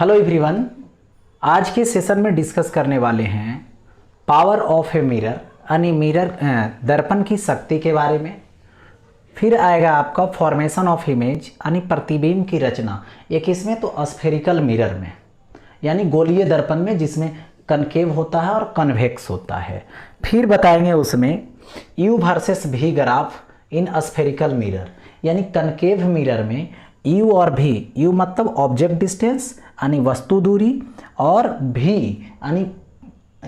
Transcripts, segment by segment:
Hello everyone, आज के session में डिस्कस करने वाले हैं पावर ऑफ ए मिरर यानी दर्पण की शक्ति के बारे में। फिर आएगा आपका फॉर्मेशन ऑफ इमेज यानी प्रतिबिंब की रचना। एक इसमें तो स्फेरिकल मिरर में यानी गोलीय दर्पण में, जिसमें कनकेव होता है और कन्वेक्स होता है। फिर बताएंगे उसमें यू वर्सेस भी ग्राफ इन स्फेरिकल मिरर यानी कनकेव मिरर में यू और भी, यू मतलब ऑब्जेक्ट डिस्टेंस यानी वस्तु दूरी, और भी यानी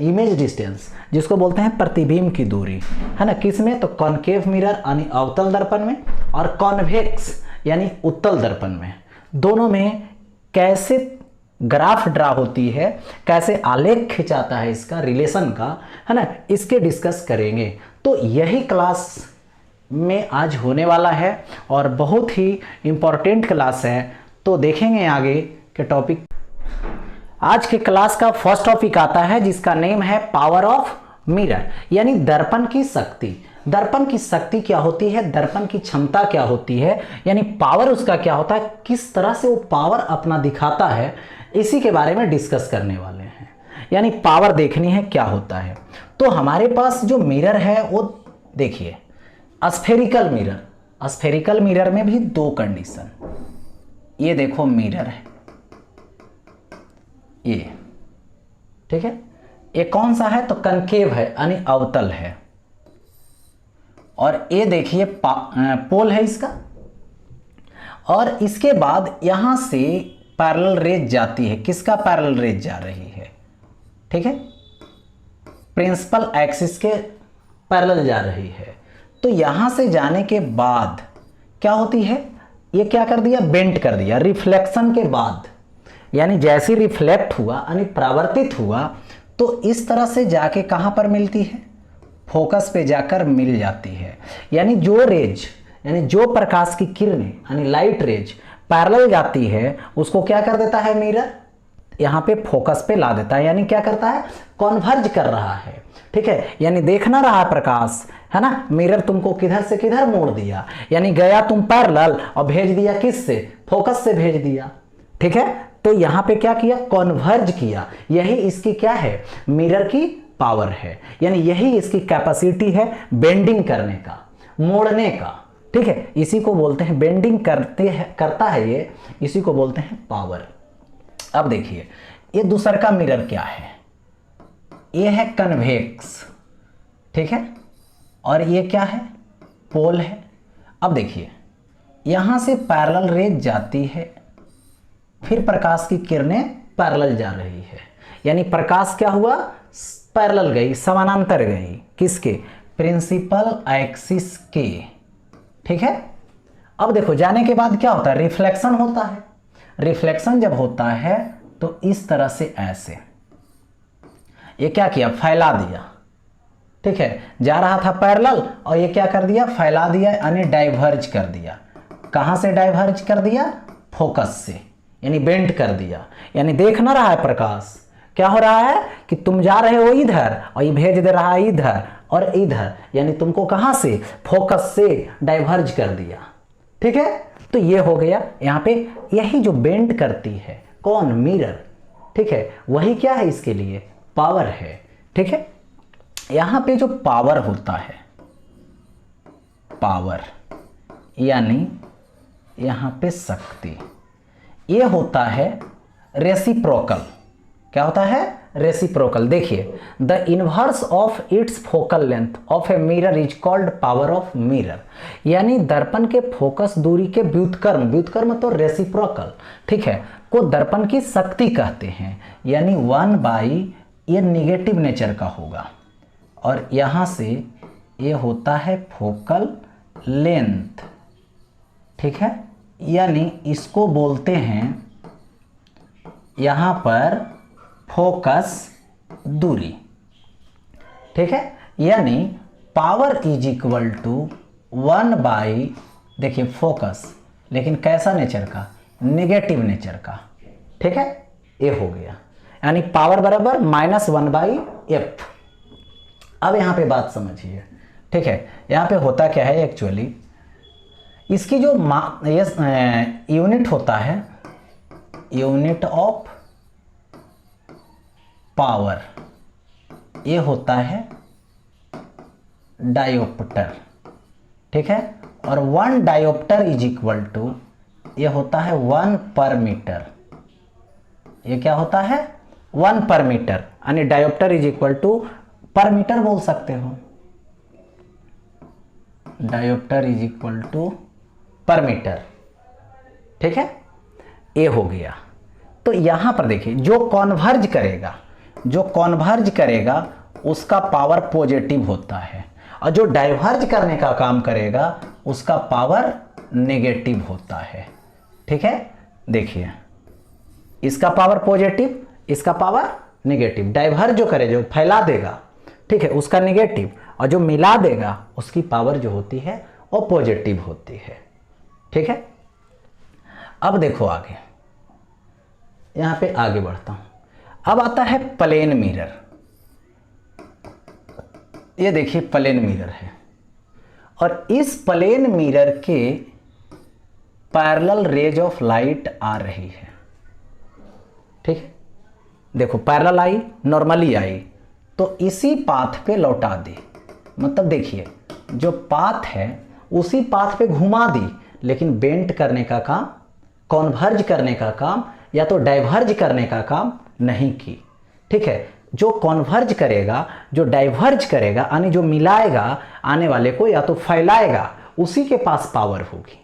इमेज डिस्टेंस जिसको बोलते हैं प्रतिबिंब की दूरी, है ना। किस में? तो कॉनकेव मिरर यानी अवतल दर्पण में, और कॉन्वेक्स यानी उत्तल दर्पण में। दोनों में कैसे ग्राफ ड्रा होती है, कैसे आलेख खिंचाता है इसका रिलेशन का, है ना, इसके डिस्कस करेंगे। तो यही क्लास में आज होने वाला है और बहुत ही इम्पोर्टेंट क्लास है। तो देखेंगे आगे के टॉपिक। आज के क्लास का फर्स्ट टॉपिक आता है जिसका नेम है पावर ऑफ मिरर यानी दर्पण की शक्ति। दर्पण की शक्ति क्या होती है, दर्पण की क्षमता क्या होती है, यानी पावर उसका क्या होता है, किस तरह से वो पावर अपना दिखाता है, इसी के बारे में डिस्कस करने वाले हैं। यानी पावर देखनी है क्या होता है। तो हमारे पास जो मिरर है वो देखिए स्फेरिकल मिरर। स्फेरिकल मिरर में भी दो कंडीशन, ये देखो मिरर है ये, ठीक है। ये कौन सा है? तो कनकेव है यानी अवतल है। और ये देखिए पोल है इसका। और इसके बाद यहां से पैरेलल रेज जाती है। किसका पैरेलल रेज जा रही है? ठीक है, प्रिंसिपल एक्सिस के पैरेलल जा रही है। तो यहां से जाने के बाद क्या होती है, ये क्या कर दिया, बेंट कर दिया। रिफ्लेक्शन के बाद यानी जैसे रिफ्लेक्ट हुआ यानी परावर्तित हुआ तो इस तरह से जाके कहां पर मिलती है, फोकस पे जाकर मिल जाती है। यानी जो रेज यानी जो प्रकाश की किरणें यानी लाइट रेज पैरेलल जाती है उसको क्या कर देता है मिरर, यहां पे फोकस पे ला देता है। यानी क्या करता है, कॉन्वर्ज कर रहा है। ठीक है, यानी देख ना रहा प्रकाश, है ना, मिरर तुमको किधर से किधर मोड़ दिया, यानी गया तुम पैरेलल और भेज दिया किस से, फोकस से भेज दिया। ठीक है, तो यहां पे क्या किया, कॉन्वर्ज किया। यही इसकी क्या है, मिरर की पावर है। यानी यही इसकी कैपेसिटी है बेंडिंग करने का, मोड़ने का। ठीक है, इसी को बोलते हैं बेंडिंग करता है ये, इसी को बोलते हैं पावर। अब देखिए ये दूसरा का मिरर क्या है, ये है कन्वेक्स, ठीक है, और ये क्या है, पोल है। अब देखिए यहां से पैरेलल रेज जाती है, फिर प्रकाश की किरणें पैरेलल जा रही है। यानी प्रकाश क्या हुआ, पैरेलल गई, समानांतर गई, किसके, प्रिंसिपल एक्सिस के। ठीक है, अब देखो जाने के बाद क्या होता है, रिफ्लेक्शन होता है। रिफ्लेक्शन जब होता है तो इस तरह से ऐसे ये क्या किया, फैला दिया। ठीक है, जा रहा था पैरेलल और ये क्या कर दिया, फैला दिया, यानी डाइवर्ज कर दिया। कहां से डाइवर्ज कर दिया, फोकस से, यानी बेंड कर दिया। यानी देख ना रहा है प्रकाश, क्या हो रहा है कि तुम जा रहे हो इधर और ये भेज दे रहा है इधर और इधर, यानी तुमको कहां से, फोकस से डाइवर्ज कर दिया। ठीक है, तो ये हो गया। यहां पे यही जो बेंड करती है कौन, मिरर। ठीक है, वही क्या है इसके लिए, पावर है। ठीक है, यहां पे जो पावर होता है, पावर यानी यहां पे शक्ति, ये होता है रेसिप्रोकल। क्या होता है, रेसिप्रोकल। देखिए the inverse of its focal length of a mirror is called power of mirror. यानी दर्पण के फोकस दूरी के व्युत्क्रम, व्युत्क्रम तो रेसिप्रोकल, ठीक है, को दर्पण की शक्ति कहते हैं। यानी 1/, ये निगेटिव नेचर का होगा, और यहां से ये होता है फोकल लेंथ। ठीक है, यानी इसको बोलते हैं यहां पर फोकस दूरी। ठीक है, यानी पावर इज इक्वल टू 1/, देखिए फोकस, लेकिन कैसा नेचर का, नेगेटिव नेचर का। ठीक है, ये हो गया, यानी पावर बराबर -1/f। अब यहां पे बात समझिए। ठीक है, यहां पे होता क्या है एक्चुअली, इसकी जो यूनिट होता है, यूनिट ऑफ पावर, ये होता है डायोप्टर, ठीक है। और 1 डायोप्टर इज इक्वल टू, ये होता है 1 पर मीटर। ये क्या होता है? 1 पर मीटर, यानी डायोप्टर इज इक्वल टू पर मीटर बोल सकते हो। डायोप्टर इज इक्वल टू पर मीटर, ठीक है। ये हो गया। तो यहां पर देखिए, जो कॉन्वर्ज करेगा उसका पावर पॉजिटिव होता है, और जो डाइवर्ज करने का काम करेगा उसका पावर नेगेटिव होता है, ठीक है। देखिए, इसका पावर पॉजिटिव, इसका पावर नेगेटिव। डाइवर्ज जो करे, जो फैला देगा, ठीक है, उसका नेगेटिव, और जो मिला देगा उसकी पावर जो होती है वो पॉजिटिव होती है, ठीक है। अब देखो आगे, यहां पे आगे बढ़ता हूं। अब आता है प्लेन मिरर। ये देखिए प्लेन मिरर है, और इस प्लेन मिरर के पैरेलल रेज ऑफ लाइट आ रही है, ठीक है। देखो पैरेलल आई, नॉर्मली आई, तो इसी पाथ पे लौटा दी। मतलब देखिए, जो पाथ है उसी पाथ पे घुमा दी, लेकिन बेंट करने का काम, कॉन्वर्ज करने का काम या तो डाइवर्ज करने का काम नहीं की, ठीक है। जो कॉन्वर्ज करेगा, जो डाइवर्ज करेगा, यानी जो मिलाएगा आने वाले को या तो फैलाएगा, उसी के पास पावर होगी।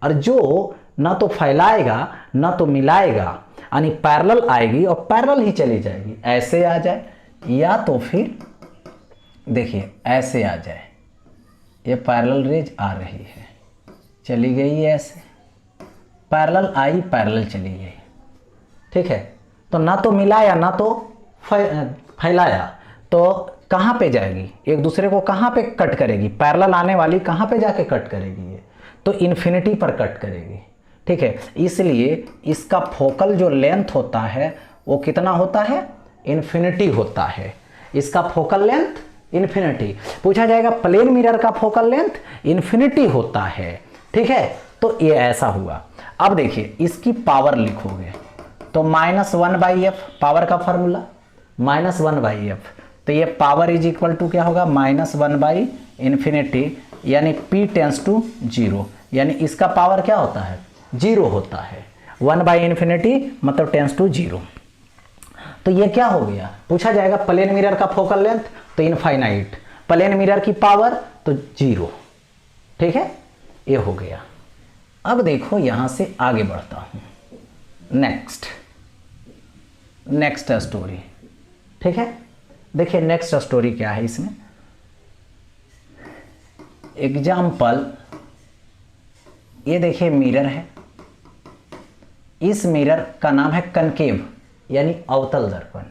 और जो ना तो फैलाएगा ना तो मिलाएगा, यानी पैरेलल आएगी और पैरेलल ही चली जाएगी। ऐसे आ जाए या तो फिर देखिए ऐसे आ जाए, ये पैरेलल रेज आ रही है, चली गई ऐसे, पैरेलल आई, पैरेलल चली गई, ठीक है। तो ना तो मिलाया ना तो फैलाया, तो कहाँ पे जाएगी? एक दूसरे को कहाँ पे कट करेगी? पैरेलल आने वाली कहाँ पे जाके कट करेगी? ये तो इन्फिनिटी पर कट करेगी, ठीक है। इसलिए इसका फोकल जो लेंथ होता है वो कितना होता है? इन्फिनिटी होता है। इसका फोकल लेंथ इन्फिनिटी। पूछा जाएगा प्लेन मिरर का फोकल लेंथ इन्फिनिटी होता है, ठीक है। तो ये ऐसा हुआ। अब देखिए, इसकी पावर लिखोगे तो -1/f, पावर का फॉर्मूला -1/f, तो ये पावर इज इक्वल टू क्या होगा? -1/∞, यानी p टेंस टू 0, यानी इसका पावर क्या होता है? 0 होता है। 1/∞ मतलब टेंस टू 0। तो ये क्या हो गया? पूछा जाएगा प्लेन मिरर का फोकल लेंथ, तो इनफाइनाइट। प्लेन मिरर की पावर तो 0, ठीक है। ये हो गया। अब देखो यहां से आगे बढ़ता हूं, नेक्स्ट स्टोरी, ठीक है। देखिए नेक्स्ट स्टोरी क्या है इसमें। एग्जाम्पल, ये देखिए मिरर है, इस मिरर का नाम है कनकेव, यानी अवतल दर्पण।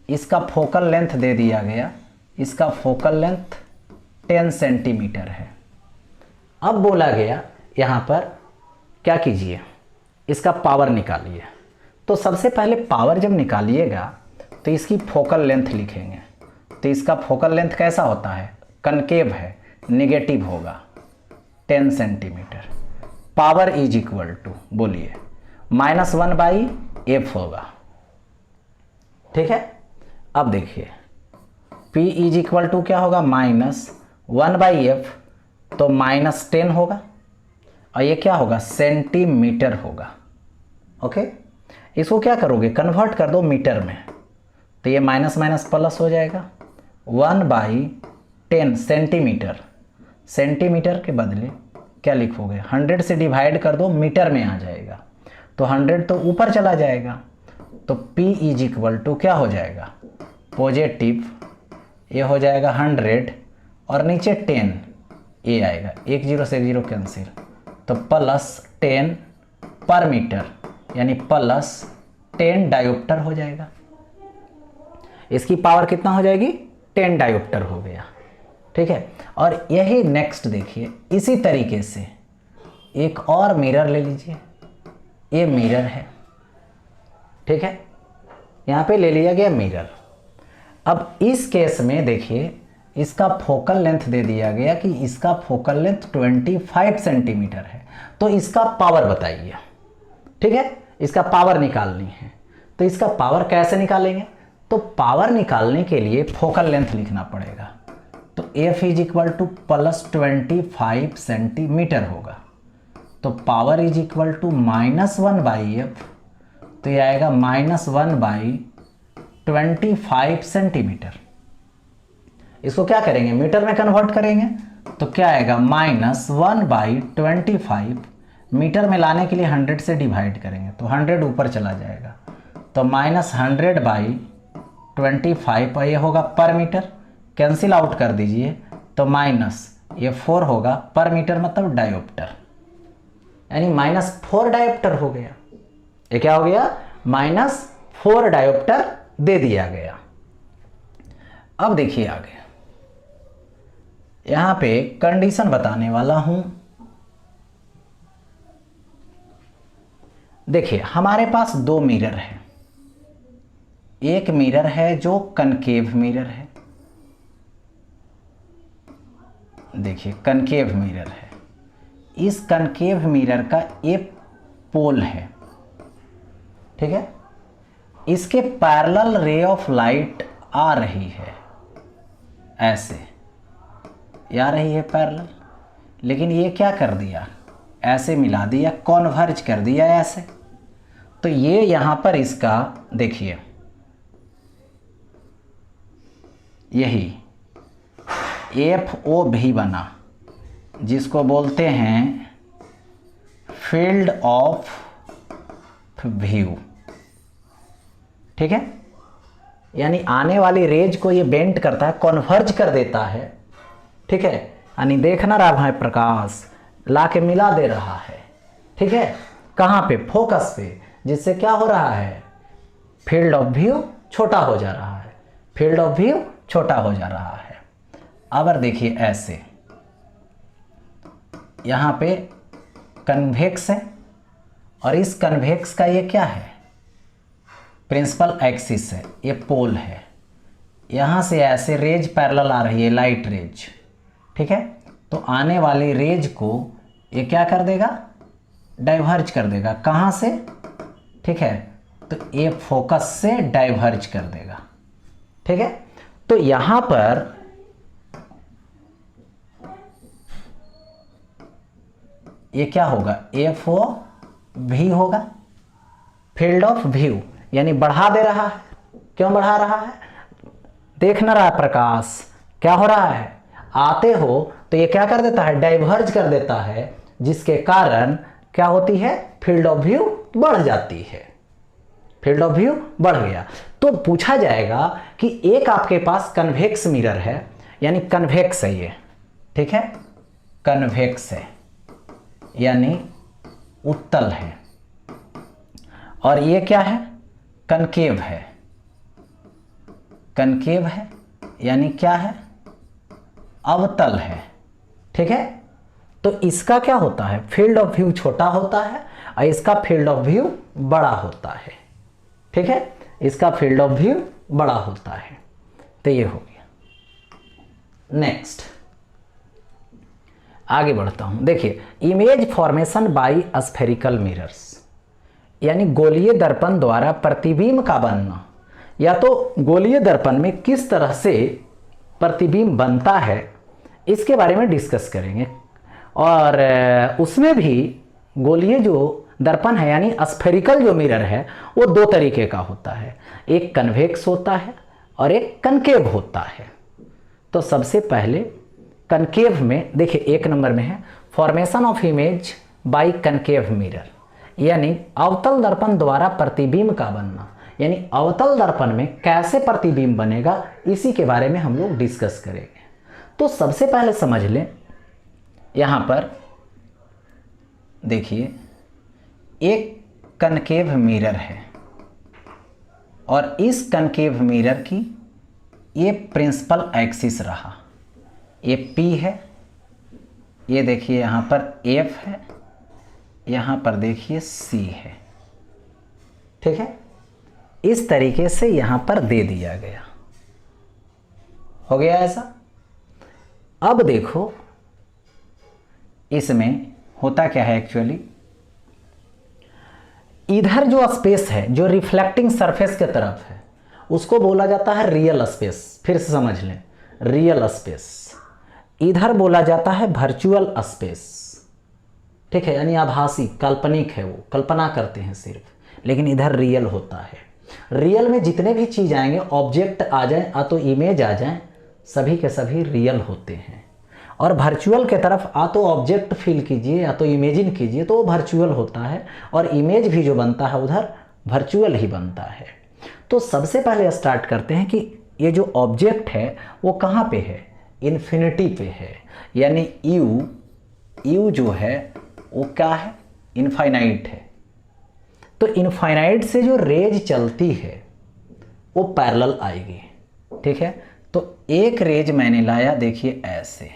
इसका फोकल लेंथ दे दिया गया, इसका फोकल लेंथ 10 सेंटीमीटर है। अब बोला गया यहाँ पर क्या कीजिए, इसका पावर निकालिए। तो सबसे पहले पावर जब निकालिएगा तो इसकी फोकल लेंथ लिखेंगे। तो इसका फोकल लेंथ कैसा होता है? कनकेव है, नेगेटिव होगा, 10 centimetre. Power is equal to, बोलिए, -1/f होगा, ठीक है। अब देखिए P इज इक्वल टू क्या होगा? -1/f, तो -10 होगा, और ये क्या होगा? सेंटीमीटर होगा, ओके। इसको क्या करोगे? कन्वर्ट कर दो मीटर में, तो ये माइनस माइनस प्लस हो जाएगा। 1/10 सेंटीमीटर, सेंटीमीटर के बदले क्या लिखोगे? 100 से डिवाइड कर दो, मीटर में आ जाएगा, तो 100 तो ऊपर चला जाएगा, तो P इज इक्वल टू क्या हो जाएगा? पॉजिटिव, ये हो जाएगा 100 और नीचे 10, ये आएगा, 1 0 से 0 कैंसिल, तो +10 पर मीटर, यानी +10 डायोप्टर हो जाएगा। इसकी पावर कितना हो जाएगी? 10 डायोप्टर हो गया, ठीक है। और यही नेक्स्ट देखिए, इसी तरीके से एक और मिरर ले लीजिए। ये मिरर है, ठीक है, यहाँ पे ले लिया गया मिरर। अब इस केस में देखिए, इसका फोकल लेंथ दे दिया गया कि इसका फोकल लेंथ 25 सेंटीमीटर है। तो इसका पावर बताइए, ठीक है, इसका पावर निकालनी है। तो इसका पावर कैसे निकालेंगे? तो पावर निकालने के लिए फोकल लेंथ लिखना पड़ेगा। तो F is equal to +25 centimetre होगा। तो power is equal to -1/F, तो ये आएगा -1/25 सेंटीमीटर। इसको क्या करेंगे, मीटर में कन्वर्ट करेंगे, तो क्या आएगा -1/25। मीटर में लाने के लिए 100 से डिवाइड करेंगे तो 100 ऊपर चला जाएगा, तो -100/25 और ये होगा पर मीटर, कैंसिल आउट कर दीजिए, तो ये 4 होगा पर मीटर, मतलब डायोप्टर, यानी -4 डायोप्टर हो गया। ये क्या हो गया, -4 डायोप्टर दे दिया गया। अब देखिए आगे, यहां पे कंडीशन बताने वाला हूं। देखिए हमारे पास 2 मिरर है। एक मिरर है जो कनकेव मिरर है, देखिए कनकेव मिरर है। इस कनकेव मिरर का एक पोल है, ठीक है। इसके पैरेलल रे ऑफ लाइट आ रही है, ऐसे आ रही है पैरेलल, लेकिन ये क्या कर दिया, ऐसे मिला दिया, कॉन्वर्ज कर दिया ऐसे। तो ये यहां पर इसका देखिए, यही FOV बना, जिसको बोलते हैं फील्ड ऑफ व्यू, ठीक है। यानी आने वाली रेज को ये बेंड करता है, कॉन्वर्ज कर देता है, ठीक है। यानी देख ना रहा है प्रकाश, ला के मिला दे रहा है, ठीक है। कहाँ पे, फोकस पे, जिससे क्या हो रहा है, फील्ड ऑफ व्यू छोटा हो जा रहा है, फील्ड ऑफ व्यू छोटा हो जा रहा है। अब देखिए ऐसे, यहाँ पे कन्वेक्स है, और इस कन्वेक्स का ये क्या है, प्रिंसिपल एक्सिस है, ये पोल है। यहाँ से ऐसे रेज पैरेलल आ रही है, लाइट रेज, ठीक है। तो आने वाली रेज को ये क्या कर देगा, डाइवर्ज कर देगा, कहाँ से, ठीक है। तो ये फोकस से डाइवर्ज कर देगा, ठीक है। तो यहाँ पर ये क्या होगा, FOV होगा, फील्ड ऑफ व्यू, यानी बढ़ा दे रहा है। क्यों बढ़ा रहा है, देख ना रहा प्रकाश, क्या हो रहा है, आते हो तो ये क्या कर देता है, डाइवर्ज कर देता है, जिसके कारण क्या होती है, फील्ड ऑफ व्यू बढ़ जाती है, फील्ड ऑफ व्यू बढ़ गया। तो पूछा जाएगा कि एक आपके पास कन्वेक्स मिरर है, यानी कन्वेक्स है ये, ठीक है, कन्वेक्स है यानी उत्तल है, और ये क्या है, कनकेव है, कनकेव है यानी क्या है, अवतल है, ठीक है। तो इसका क्या होता है, फील्ड ऑफ व्यू छोटा होता है, और इसका फील्ड ऑफ व्यू बड़ा होता है, ठीक है। इसका फील्ड ऑफ व्यू बड़ा होता है। तो ये हो गया। नेक्स्ट आगे बढ़ता हूं। देखिए, image formation by spherical mirrors, यानी गोलीय दर्पण द्वारा प्रतिबिंब का बनना, या तो गोलीय दर्पण में किस तरह से प्रतिबिंब बनता है, इसके बारे में डिस्कस करेंगे। और उसमें भी गोलीय जो दर्पण है, यानी स्फेरिकल जो मिरर है, वो 2 तरीके का होता है, एक कन्वेक्स होता है और एक कनकेव होता है। तो सबसे पहले कनकेव में देखिए, 1 नंबर में है formation of image by concave mirror, यानी अवतल दर्पण द्वारा प्रतिबिंब का बनना, यानी अवतल दर्पण में कैसे प्रतिबिंब बनेगा, इसी के बारे में हम लोग डिस्कस करेंगे। तो सबसे पहले समझ लें, यहाँ पर देखिए एक कनकेव मिरर है, और इस कनकेव मिरर की ये प्रिंसिपल एक्सिस रहा, ये P है, ये देखिए यहाँ पर F है, यहाँ पर देखिए C है, ठीक है। इस तरीके से यहाँ पर दे दिया गया, हो गया ऐसा। अब देखो इसमें होता क्या है, एक्चुअली इधर जो स्पेस है जो रिफ्लेक्टिंग सरफेस के तरफ है, उसको बोला जाता है रियल स्पेस। फिर से समझ लें, रियल स्पेस। इधर बोला जाता है वर्चुअल स्पेस, ठीक है, यानी आभासी, काल्पनिक है, वो कल्पना करते हैं सिर्फ, लेकिन इधर रियल होता है। रियल में जितने भी चीज़ आएंगे, ऑब्जेक्ट आ जाए या तो इमेज आ जाए, सभी के सभी रियल होते हैं। और वर्चुअल के तरफ आ तो ऑब्जेक्ट फील कीजिए या तो इमेजिन कीजिए, तो वो वर्चुअल होता है, और इमेज भी जो बनता है उधर वर्चुअल ही बनता है। तो सबसे पहले स्टार्ट करते हैं कि ये जो ऑब्जेक्ट है वो कहाँ पे है, इन्फिनिटी पे है, यानी यू जो है वो क्या है, इनफाइनाइट है। तो इनफाइनाइट से जो रेज चलती है वो पैरेलल आएगी, ठीक है। तो एक रेज मैंने लाया, देखिए ऐसे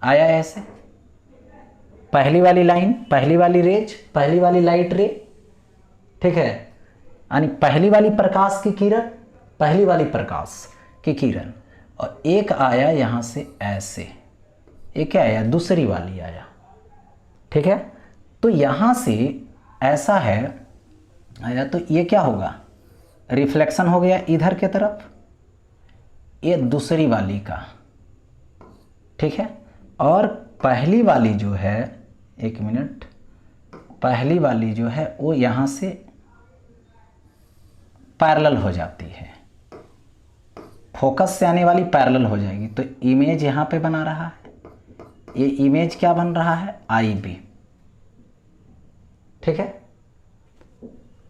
आया, ऐसे पहली वाली लाइन, पहली वाली रेज, पहली वाली लाइट रे, ठीक है, यानी पहली वाली प्रकाश की किरण, पहली वाली प्रकाश की किरण, और एक आया यहां से ऐसे, एक क्या आया, दूसरी वाली आया, ठीक है। तो यहां से ऐसा है आया, तो ये क्या होगा, रिफ्लेक्शन हो गया इधर के तरफ, ये दूसरी वाली का, ठीक है। और पहली वाली जो है, एक मिनट, पहली वाली जो है वो यहां से पैरेलल हो जाती है, फोकस से आने वाली पैरेलल हो जाएगी। तो इमेज यहां पे बना रहा है, ये इमेज क्या बन रहा है, आई बी, ठीक है।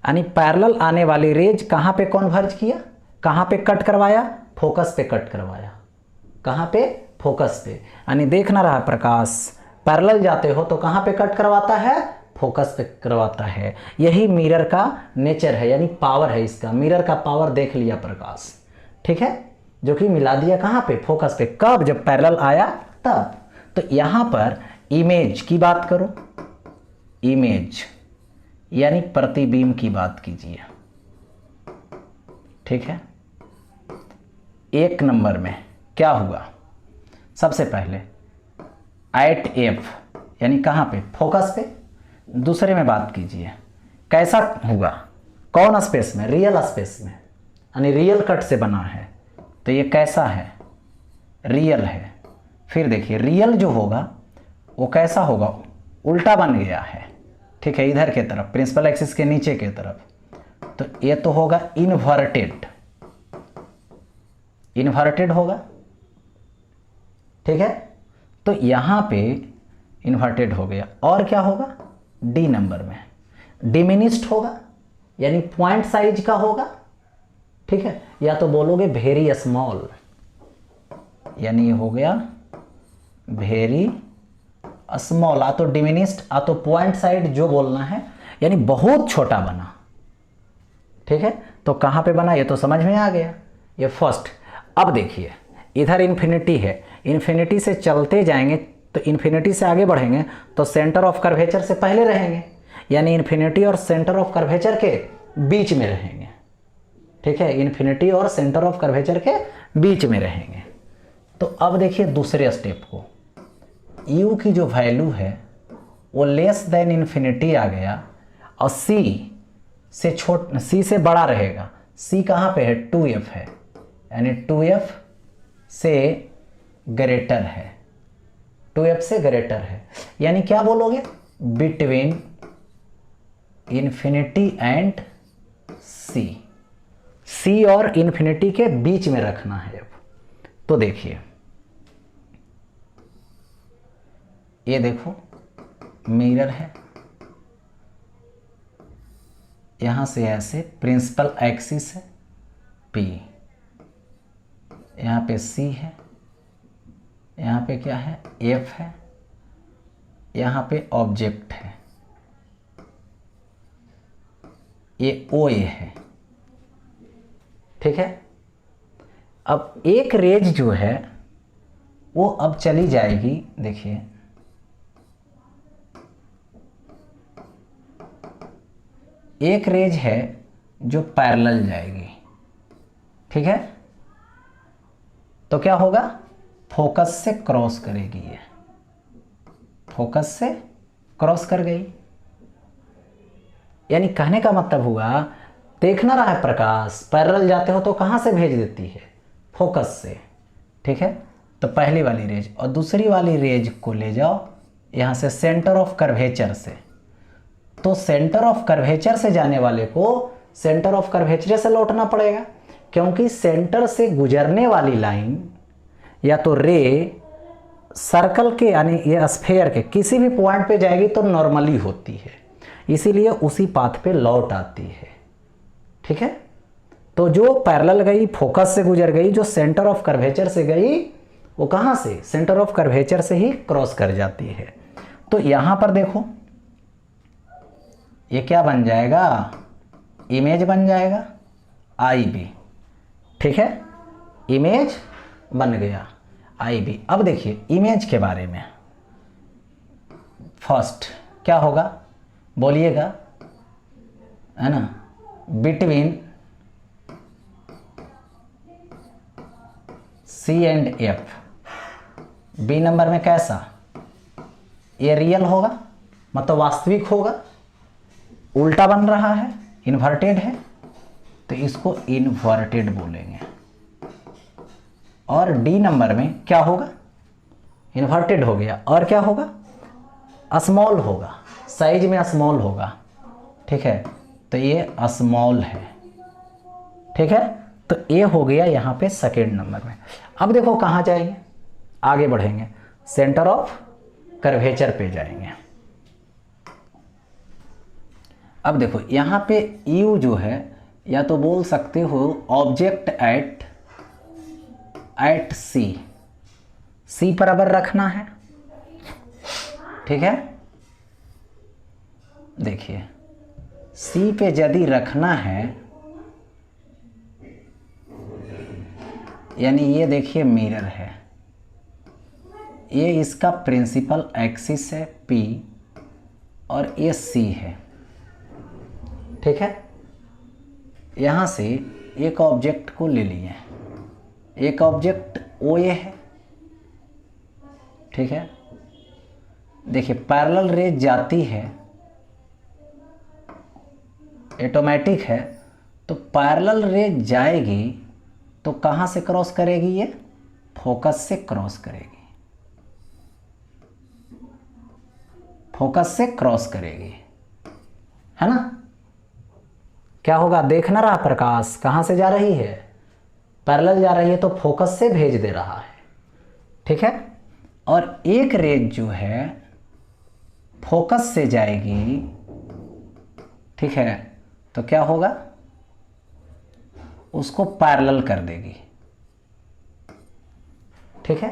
यानी पैरेलल आने वाली रेज कहां पे कन्वर्ज किया, कहां पे कट करवाया, फोकस पे कट करवाया, कहां पे, फोकस पे। यानी देख ना रहा प्रकाश, पैरेलल जाते हो तो कहां पे कट करवाता है, फोकस पे करवाता है। यही मिरर का नेचर है, यानी पावर है इसका, मिरर का पावर देख लिया प्रकाश, ठीक है, जो कि मिला दिया कहां पे, फोकस पे। कब, जब पैरेलल आया तब। तो यहां पर इमेज की बात करो, इमेज यानी प्रतिबिंब की बात कीजिए, ठीक है। एक नंबर में क्या हुआ, सबसे पहले एट एफ यानी कहां पे, फोकस पे। दूसरे में बात कीजिए, कैसा हुआ, कौन स्पेस में, रियल स्पेस में, यानी रियल कट से बना है, तो ये कैसा है, रियल है। फिर देखिए रियल जो होगा वो कैसा होगा, उल्टा बन गया है, ठीक है, इधर के तरफ, प्रिंसिपल एक्सिस के नीचे के तरफ। तो ये तो होगा इन्वर्टेड, इन्वर्टेड होगा, ठीक है। तो यहां पे इन्वर्टेड हो गया। और क्या होगा, डी नंबर में डिमिनिस्ड होगा, यानी पॉइंट साइज का होगा, ठीक है, या तो बोलोगे वेरी स्मॉल, यानी ये हो गया वेरी स्मॉल, आ तो डिमिनिस्ड, आ तो पॉइंट साइड, जो बोलना है, यानी बहुत छोटा बना, ठीक है। तो कहां पे बना, ये तो समझ में आ गया, ये फर्स्ट। अब देखिए इधर इन्फिनिटी है, इन्फिनिटी से चलते जाएंगे तो इन्फिनिटी से आगे बढ़ेंगे तो सेंटर ऑफ कर्वेचर से पहले रहेंगे, यानी इन्फिनिटी और सेंटर ऑफ कर्वेचर के बीच में रहेंगे, ठीक है, इन्फिनिटी और सेंटर ऑफ कर्वेचर के बीच में रहेंगे। तो अब देखिए दूसरे स्टेप को, u की जो वैल्यू है वो लेस देन इन्फिनिटी आ गया, और c से बड़ा रहेगा। c कहाँ पे है, 2f है, यानी 2f से ग्रेटर है, 2f से ग्रेटर है, यानी क्या बोलोगे, बिटवीन इन्फिनिटी एंड c और इन्फिनिटी के बीच में रखना है। अब तो देखिए ये देखो मिरर है, यहां से ऐसे प्रिंसिपल एक्सिस है P, यहाँ पे C है, यहाँ पे क्या है, F है, यहाँ पे ऑब्जेक्ट है, ये OA है, ठीक है। अब एक रेज जो है वो अब चली जाएगी, देखिए एक रेज है जो पैरेलल जाएगी, ठीक है। तो क्या होगा, फोकस से क्रॉस करेगी, ये फोकस से क्रॉस कर गई, यानी कहने का मतलब हुआ देख ना रहा है प्रकाश, पैरेलल जाते हो तो कहाँ से भेज देती है? फोकस से। ठीक है, तो पहली वाली रेज और दूसरी वाली रेज को ले जाओ यहाँ से सेंटर ऑफ कर्वेचर से। तो सेंटर ऑफ कर्वेचर से जाने वाले को सेंटर ऑफ कर्वेचर से लौटना पड़ेगा, क्योंकि सेंटर से गुजरने वाली लाइन या तो रे सर्कल के यानी ये स्फेयर के किसी भी पॉइंट पे जाएगी तो नॉर्मली होती है, इसीलिए उसी पाथ पे लौट आती है। ठीक है, तो जो पैरेलल गई फोकस से गुजर गई, जो सेंटर ऑफ कर्वेचर से गई वो कहाँ से? सेंटर ऑफ कर्वेचर से ही क्रॉस कर जाती है। तो यहां पर देखो ये क्या बन जाएगा? इमेज बन जाएगा आई बी। ठीक है, इमेज बन गया आई बी। अब देखिए इमेज के बारे में, फर्स्ट क्या होगा बोलिएगा, है ना? Between C and F, B number में कैसा? ये रियल होगा, मतलब वास्तविक होगा, उल्टा बन रहा है, इन्वर्टेड है, तो इसको इन्वर्टेड बोलेंगे। और डी नंबर में क्या होगा? इन्वर्टेड हो गया, और क्या होगा? स्मॉल होगा, साइज में स्मॉल होगा। ठीक है, तो ये स्मॉल है। ठीक है, तो ये हो गया यहाँ पे सेकेंड नंबर में। अब देखो कहाँ जाएंगे, आगे बढ़ेंगे, सेंटर ऑफ कर्वेचर पे जाएंगे। अब देखो यहाँ पे यू जो है, या तो बोल सकते हो ऑब्जेक्ट एट सी, सी बराबर रखना है। ठीक है, देखिए सी पे यदि रखना है, यानी ये देखिए मिरर है, ये इसका प्रिंसिपल एक्सिस है P और ये C है। ठीक है, यहाँ से एक ऑब्जेक्ट को ले लिए, एक ऑब्जेक्ट OA है। ठीक है, देखिए पैरेलल रेज जाती है, ऑटोमेटिक है, तो पैरेलल रेज जाएगी तो कहाँ से क्रॉस करेगी? ये फोकस से क्रॉस करेगी, फोकस से क्रॉस करेगी, है ना? क्या होगा? देख ना रहा प्रकाश, कहाँ से जा रही है? पैरेलल जा रही है तो फोकस से भेज दे रहा है। ठीक है, और एक रेज जो है फोकस से जाएगी, ठीक है, तो क्या होगा? उसको पैरेलल कर देगी। ठीक है,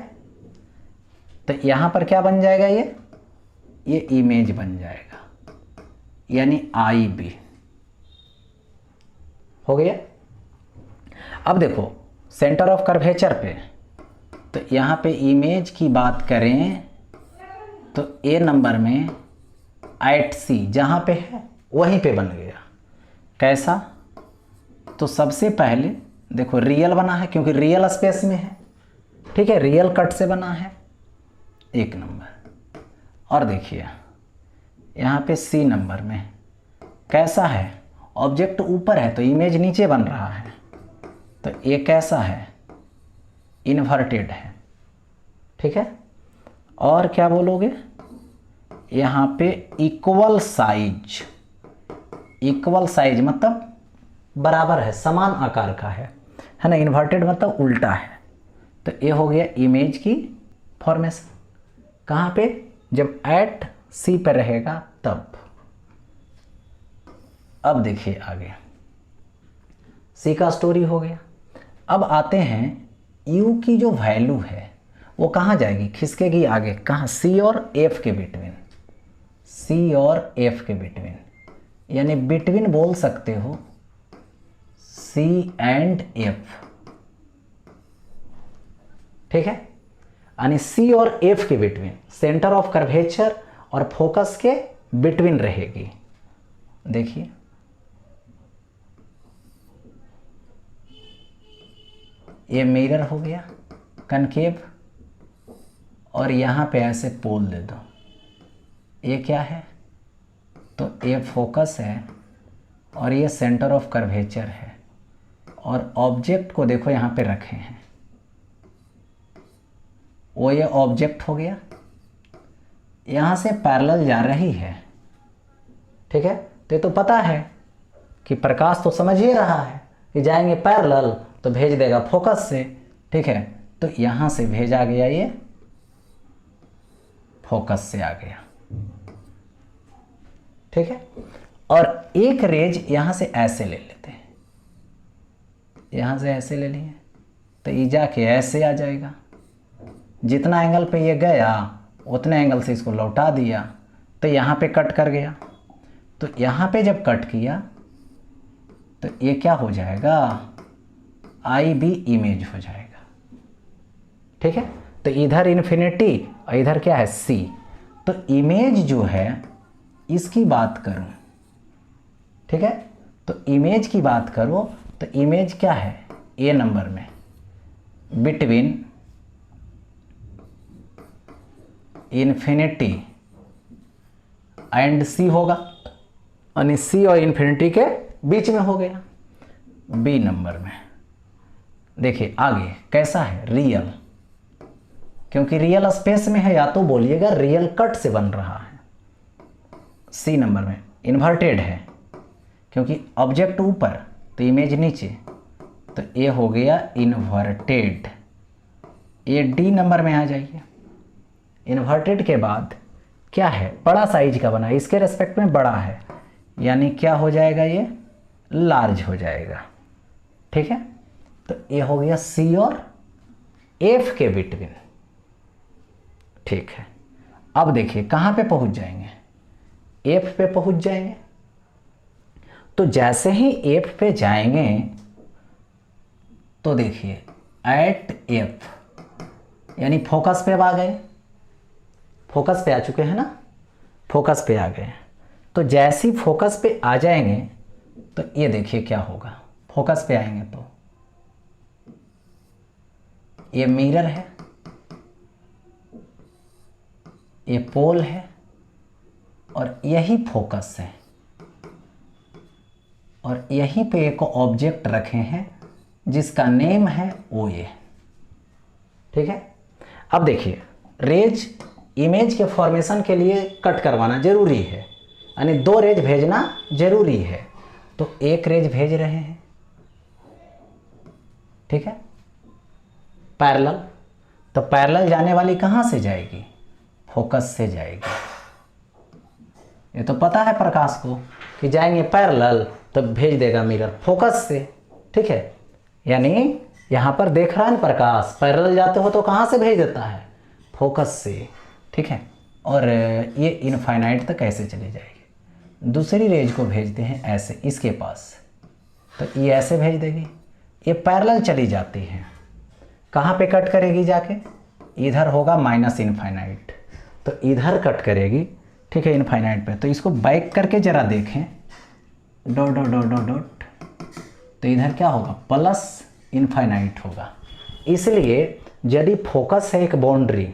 तो यहां पर क्या बन जाएगा? ये इमेज बन जाएगा, यानी आई बी हो गया। अब देखो सेंटर ऑफ कर्वेचर पे, तो यहां पे इमेज की बात करें तो ए नंबर में एट सी जहां पे है वहीं पे बन गया। कैसा? तो सबसे पहले देखो रियल बना है, क्योंकि रियल स्पेस में है। ठीक है, रियल कट से बना है, एक नंबर। और देखिए यहाँ पे सी नंबर में कैसा है? ऑब्जेक्ट ऊपर है तो इमेज नीचे बन रहा है, तो ये कैसा है? इन्वर्टेड है। ठीक है, और क्या बोलोगे? यहाँ पे इक्वल साइज, इक्वल साइज मतलब बराबर है, समान आकार का है ना? इन्वर्टेड मतलब उल्टा है, तो ये हो गया इमेज की फॉर्मेशन। कहाँ पे? जब एट सी पे रहेगा तब। अब देखिए आगे, सी का स्टोरी हो गया। अब आते हैं यू की जो वैल्यू है वो कहाँ जाएगी? खिसकेगी आगे, कहाँ? सी और एफ के बिटवीन, सी और एफ के बिटवीन, यानी बिटवीन बोल सकते हो सी एंड एफ। ठीक है, यानी सी और एफ के बिटवीन, सेंटर ऑफ कर्वेचर और फोकस के बिटवीन रहेगी। देखिए ये मिरर हो गया कनकेव, और यहां पे ऐसे पोल दे दो। ये क्या है? तो ये फोकस है और ये सेंटर ऑफ कर्वेचर है, और ऑब्जेक्ट को देखो यहाँ पे रखे हैं, वो ये ऑब्जेक्ट हो गया, यहाँ से पैरेलल जा रही है। ठीक है, तो ये तो पता है कि प्रकाश तो समझ ही रहा है कि जाएंगे पैरेलल तो भेज देगा फोकस से। ठीक है, तो यहाँ से भेजा गया, ये फोकस से आ गया। ठीक है, और एक रेज यहाँ से ऐसे ले लेते हैं, यहाँ से ऐसे ले लिए तो ये जाके ऐसे आ जाएगा। जितना एंगल पे ये गया उतने एंगल से इसको लौटा दिया, तो यहाँ पे कट कर गया। तो यहाँ पे जब कट किया तो ये क्या हो जाएगा, आई बी इमेज हो जाएगा। ठीक है, तो इधर इन्फिनिटी और इधर क्या है सी। तो इमेज जो है इसकी बात करूं, ठीक है, तो इमेज की बात करो तो इमेज क्या है, ए नंबर में बिटवीन इन्फिनिटी एंड सी होगा, यानी सी और इन्फिनिटी के बीच में हो गया। बी नंबर में देखिए आगे कैसा है, रियल, क्योंकि रियल स्पेस में है, या तो बोलिएगा रियल कट से बन रहा है। सी नंबर में इन्वर्टेड है, क्योंकि ऑब्जेक्ट ऊपर तो इमेज नीचे, तो ये हो गया इन्वर्टेड। ये डी नंबर में आ जाइए। इन्वर्टेड के बाद क्या है, बड़ा साइज का बना, इसके रेस्पेक्ट में बड़ा है, यानी क्या हो जाएगा, ये लार्ज हो जाएगा। ठीक है, तो ये हो गया सी और एफ के बिटवीन। ठीक है, अब देखिए कहाँ पे पहुँच जाएंगे, एफ पे पहुँच जाएंगे। तो जैसे ही एफ पे जाएंगे तो देखिए एट एफ, यानी फोकस पे अब आ गए, फोकस पे आ चुके हैं ना, फोकस पे आ गए। तो जैसे ही फोकस पे आ जाएंगे तो ये देखिए क्या होगा, फोकस पे आएंगे तो ये मिरर है, ये पोल है, और यही फोकस है, और यहीं पे एक ऑब्जेक्ट रखे हैं जिसका नेम है ओ ए। ठीक है, अब देखिए रेज इमेज के फॉर्मेशन के लिए कट करवाना जरूरी है, यानी दो रेज भेजना जरूरी है। तो एक रेज भेज रहे हैं, ठीक है, पैरेलल, तो पैरेलल जाने वाली कहाँ से जाएगी, फोकस से जाएगी। ये तो पता है प्रकाश को कि जाएंगे पैरेलल तो भेज देगा मिरर फोकस से। ठीक है, यानी यहाँ पर देख रहा है ना प्रकाश, पैरेलल जाते हो तो कहाँ से भेज देता है, फोकस से। ठीक है, और ये इनफाइनाइट तक ऐसे चली जाएगी। दूसरी रेज को भेजते हैं ऐसे इसके पास, तो ये ऐसे भेज देगी, ये पैरेलल चली जाती है, कहाँ पे कट करेगी जाके, इधर होगा माइनस इनफाइनाइट, तो इधर कट करेगी। ठीक है, इनफाइनाइट पे। तो इसको बैक करके ज़रा देखें, dot dot dot dot dot, तो इधर क्या होगा, प्लस इनफाइनाइट होगा। इसलिए यदि फोकस है एक बाउंड्री,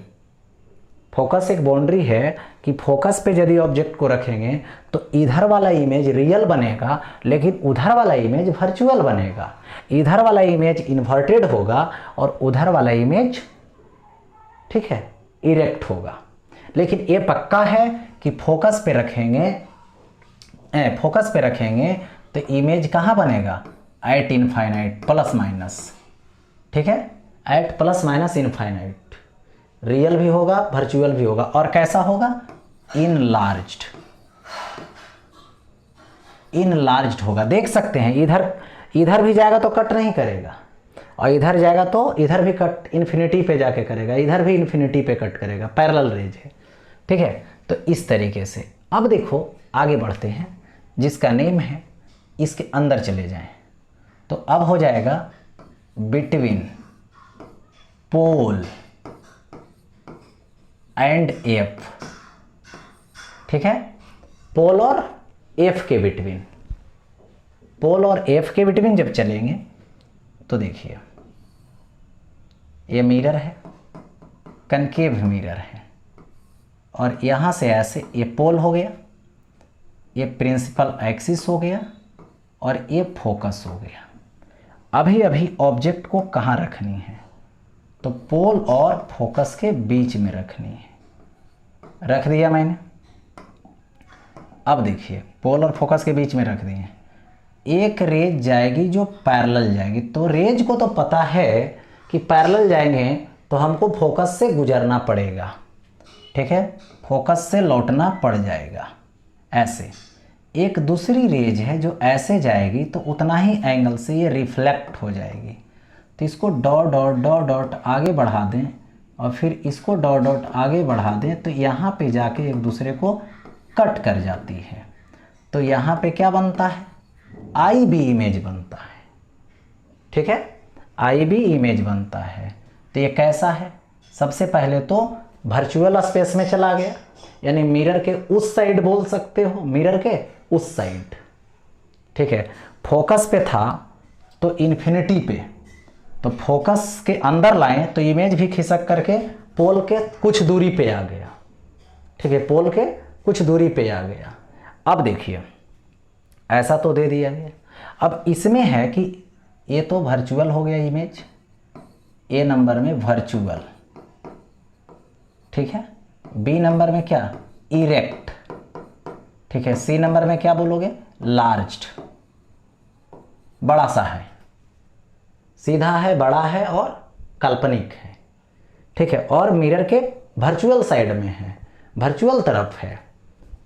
फोकस एक बाउंड्री है कि फोकस पे यदि ऑब्जेक्ट को रखेंगे तो इधर वाला इमेज रियल बनेगा, लेकिन उधर वाला इमेज वर्चुअल बनेगा। इधर वाला इमेज इन्वर्टेड होगा और उधर वाला इमेज, ठीक है, इरेक्ट होगा। लेकिन ये पक्का है कि फोकस पे रखेंगे, फोकस पे रखेंगे तो इमेज कहाँ बनेगा, एट इनफाइनाइट प्लस माइनस। ठीक है, at plus minus infinite, real भी होगा वर्चुअल भी होगा। और कैसा होगा, इनलार्ज्ड, इनलार्ज्ड होगा। देख सकते हैं इधर भी जाएगा तो कट नहीं करेगा, और इधर जाएगा तो इधर भी कट इन्फिनिटी पे जाके करेगा, इधर भी इन्फिनिटी पे कट करेगा, पैरेलल रेज है। ठीक है, तो इस तरीके से। अब देखो आगे बढ़ते हैं, जिसका नेम है, इसके अंदर चले जाएं तो अब हो जाएगा बिटवीन पोल एंड एफ। ठीक है, पोल और एफ के बिटवीन, पोल और एफ के बिटवीन जब चलेंगे तो देखिए ये मिरर है, कनकेव मिरर है, और यहाँ से ऐसे ये पोल हो गया, ये प्रिंसिपल एक्सिस हो गया, और ये फोकस हो गया। अभी अभी ऑब्जेक्ट को कहाँ रखनी है, तो पोल और फोकस के बीच में रखनी है, रख दिया मैंने। अब देखिए पोल और फोकस के बीच में रख दिए, एक रेज जाएगी जो पैरेलल जाएगी, तो रेज को तो पता है कि पैरेलल जाएंगे तो हमको फोकस से गुजरना पड़ेगा, ठीक है, फोकस से लौटना पड़ जाएगा ऐसे। एक दूसरी रेज है जो ऐसे जाएगी तो उतना ही एंगल से ये रिफ्लेक्ट हो जाएगी, तो इसको डॉट डॉट डॉट डॉट आगे बढ़ा दें और फिर इसको डॉट डॉट आगे बढ़ा दें, तो यहाँ पे जाके एक दूसरे को कट कर जाती है। तो यहाँ पे क्या बनता है, आई बी इमेज बनता है, ठीक है, आई बी इमेज बनता है। तो ये कैसा है, सबसे पहले तो वर्चुअल स्पेस में चला गया, यानी मिरर के उस साइड बोल सकते हो, मिरर के उस साइड, ठीक है। फोकस पे था तो इन्फिनिटी पे, तो फोकस के अंदर लाएं तो इमेज भी खिसक करके पोल के कुछ दूरी पे आ गया, ठीक है, पोल के कुछ दूरी पे आ गया। अब देखिए ऐसा तो दे दिया गया। अब इसमें है कि ये तो वर्चुअल हो गया इमेज, ए नंबर में वर्चुअल, ठीक है, बी नंबर में क्या, इरेक्ट, ठीक है, सी नंबर में क्या बोलोगे, लार्ज, बड़ा सा है, सीधा है, बड़ा है और काल्पनिक है, ठीक है, और मिरर के वर्चुअल साइड में है, वर्चुअल तरफ है,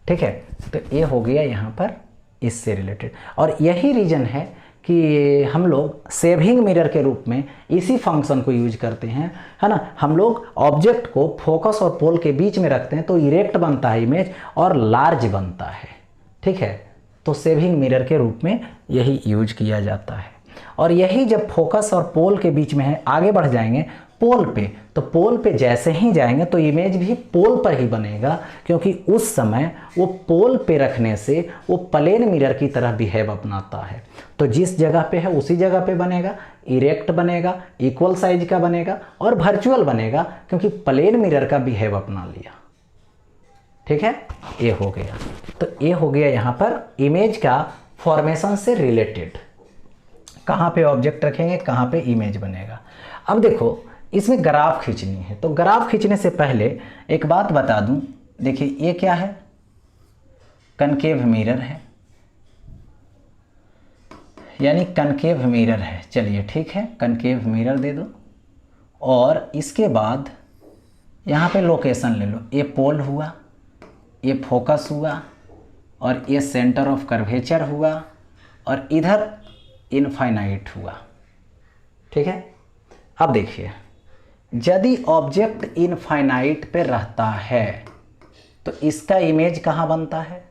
ठीक है। तो ये हो गया यहाँ पर इससे रिलेटेड। और यही रीजन है कि हम लोग सेविंग मिरर के रूप में इसी फंक्शन को यूज करते हैं, है ना। हम लोग ऑब्जेक्ट को फोकस और पोल के बीच में रखते हैं तो इरेक्ट बनता है इमेज और लार्ज बनता है, ठीक है। तो सेविंग मिरर के रूप में यही यूज किया जाता है। और यही जब फोकस और पोल के बीच में है, आगे बढ़ जाएंगे पोल पे, तो पोल पे जैसे ही जाएंगे तो इमेज भी पोल पर ही बनेगा, क्योंकि उस समय वो पोल पे रखने से वो प्लेन मिरर की तरह बिहेव अपनाता है। तो जिस जगह पे है उसी जगह पे बनेगा, इरेक्ट बनेगा, इक्वल साइज का बनेगा और वर्चुअल बनेगा, क्योंकि प्लेन मिरर का बिहेव अपना लिया, ठीक है। ये हो गया, तो ये हो गया यहाँ पर इमेज का फॉर्मेशन से रिलेटेड, कहाँ पे ऑब्जेक्ट रखेंगे, कहाँ पे इमेज बनेगा। अब देखो इसमें ग्राफ खींचनी है, तो ग्राफ खींचने से पहले एक बात बता दूं, देखिए ये क्या है, कनकेव मिरर है, यानी कनकेव मिरर है, चलिए ठीक है, कनकेव मिरर दे दो। और इसके बाद यहाँ पे लोकेशन ले लो, ये पोल हुआ, ये फोकस हुआ और ये सेंटर ऑफ कर्वेचर हुआ और इधर इनफाइनाइट हुआ, ठीक है। अब देखिए यदि ऑब्जेक्ट इनफाइनाइट पे रहता है तो इसका इमेज कहाँ बनता है,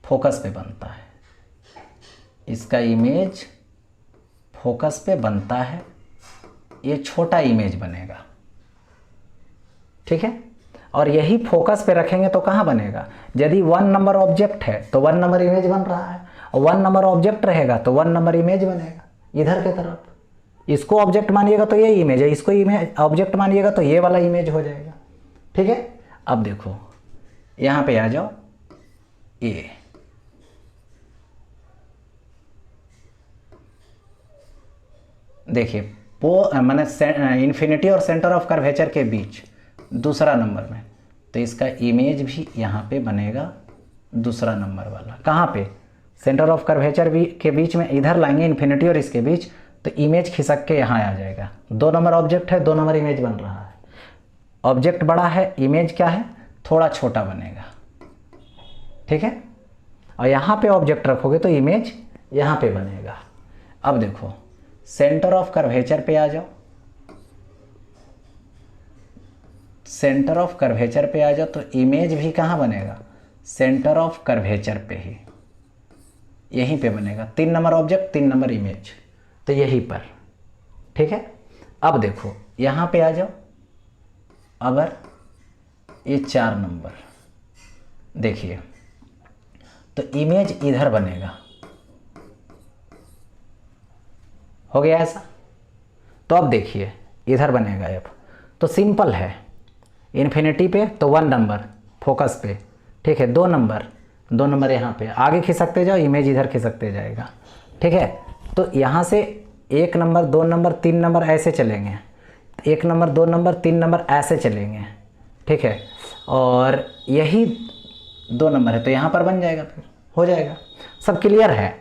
फोकस पे बनता है, इसका इमेज फोकस पे बनता है, ये छोटा इमेज बनेगा, ठीक है। और यही फोकस पे रखेंगे तो कहाँ बनेगा, यदि 1 नंबर ऑब्जेक्ट है तो 1 नंबर इमेज बन रहा है, और 1 नंबर ऑब्जेक्ट रहेगा तो 1 नंबर इमेज बनेगा इधर के तरफ। इसको ऑब्जेक्ट मानिएगा तो ये इमेज है, इसको इमेज ऑब्जेक्ट मानिएगा तो ये वाला इमेज हो जाएगा, ठीक है। अब देखो यहाँ पे आ जाओ, ये देखिए मैंने इन्फिनिटी और सेंटर ऑफ कर्वेचर के बीच दूसरा नंबर में, तो इसका इमेज भी यहाँ पे बनेगा दूसरा नंबर वाला, कहाँ पे, सेंटर ऑफ कर्वेचर के बीच में, इधर लाएंगे इन्फिनिटी और इसके बीच, तो इमेज खिसक के यहाँ आ जाएगा। 2 नंबर ऑब्जेक्ट है, 2 नंबर इमेज बन रहा है, ऑब्जेक्ट बड़ा है, इमेज क्या है, थोड़ा छोटा बनेगा, ठीक है। और यहाँ पे ऑब्जेक्ट रखोगे तो इमेज यहाँ पे बनेगा। अब देखो सेंटर ऑफ कर्वेचर पे आ जाओ, सेंटर ऑफ कर्वेचर पे आ जाओ तो इमेज भी कहाँ बनेगा, सेंटर ऑफ कर्वेचर पे ही, यहीं पे बनेगा। 3 नंबर ऑब्जेक्ट 3 नंबर इमेज, तो यहीं पर, ठीक है। अब देखो यहाँ पे आ जाओ, अगर ये 4 नंबर देखिए तो इमेज इधर बनेगा, हो गया ऐसा। तो अब देखिए इधर बनेगा, अब तो सिंपल है, इन्फिनिटी पे तो 1 नंबर फोकस पे, ठीक है, 2 नंबर यहाँ पे आगे खिसकते जाओ, इमेज इधर खिसकते जाएगा, ठीक है। तो यहाँ से 1 नंबर 2 नंबर 3 नंबर ऐसे चलेंगे, 1 नंबर 2 नंबर 3 नंबर ऐसे चलेंगे, ठीक है। और यही 2 नंबर है तो यहाँ पर बन जाएगा, फिर हो जाएगा। सब क्लियर है।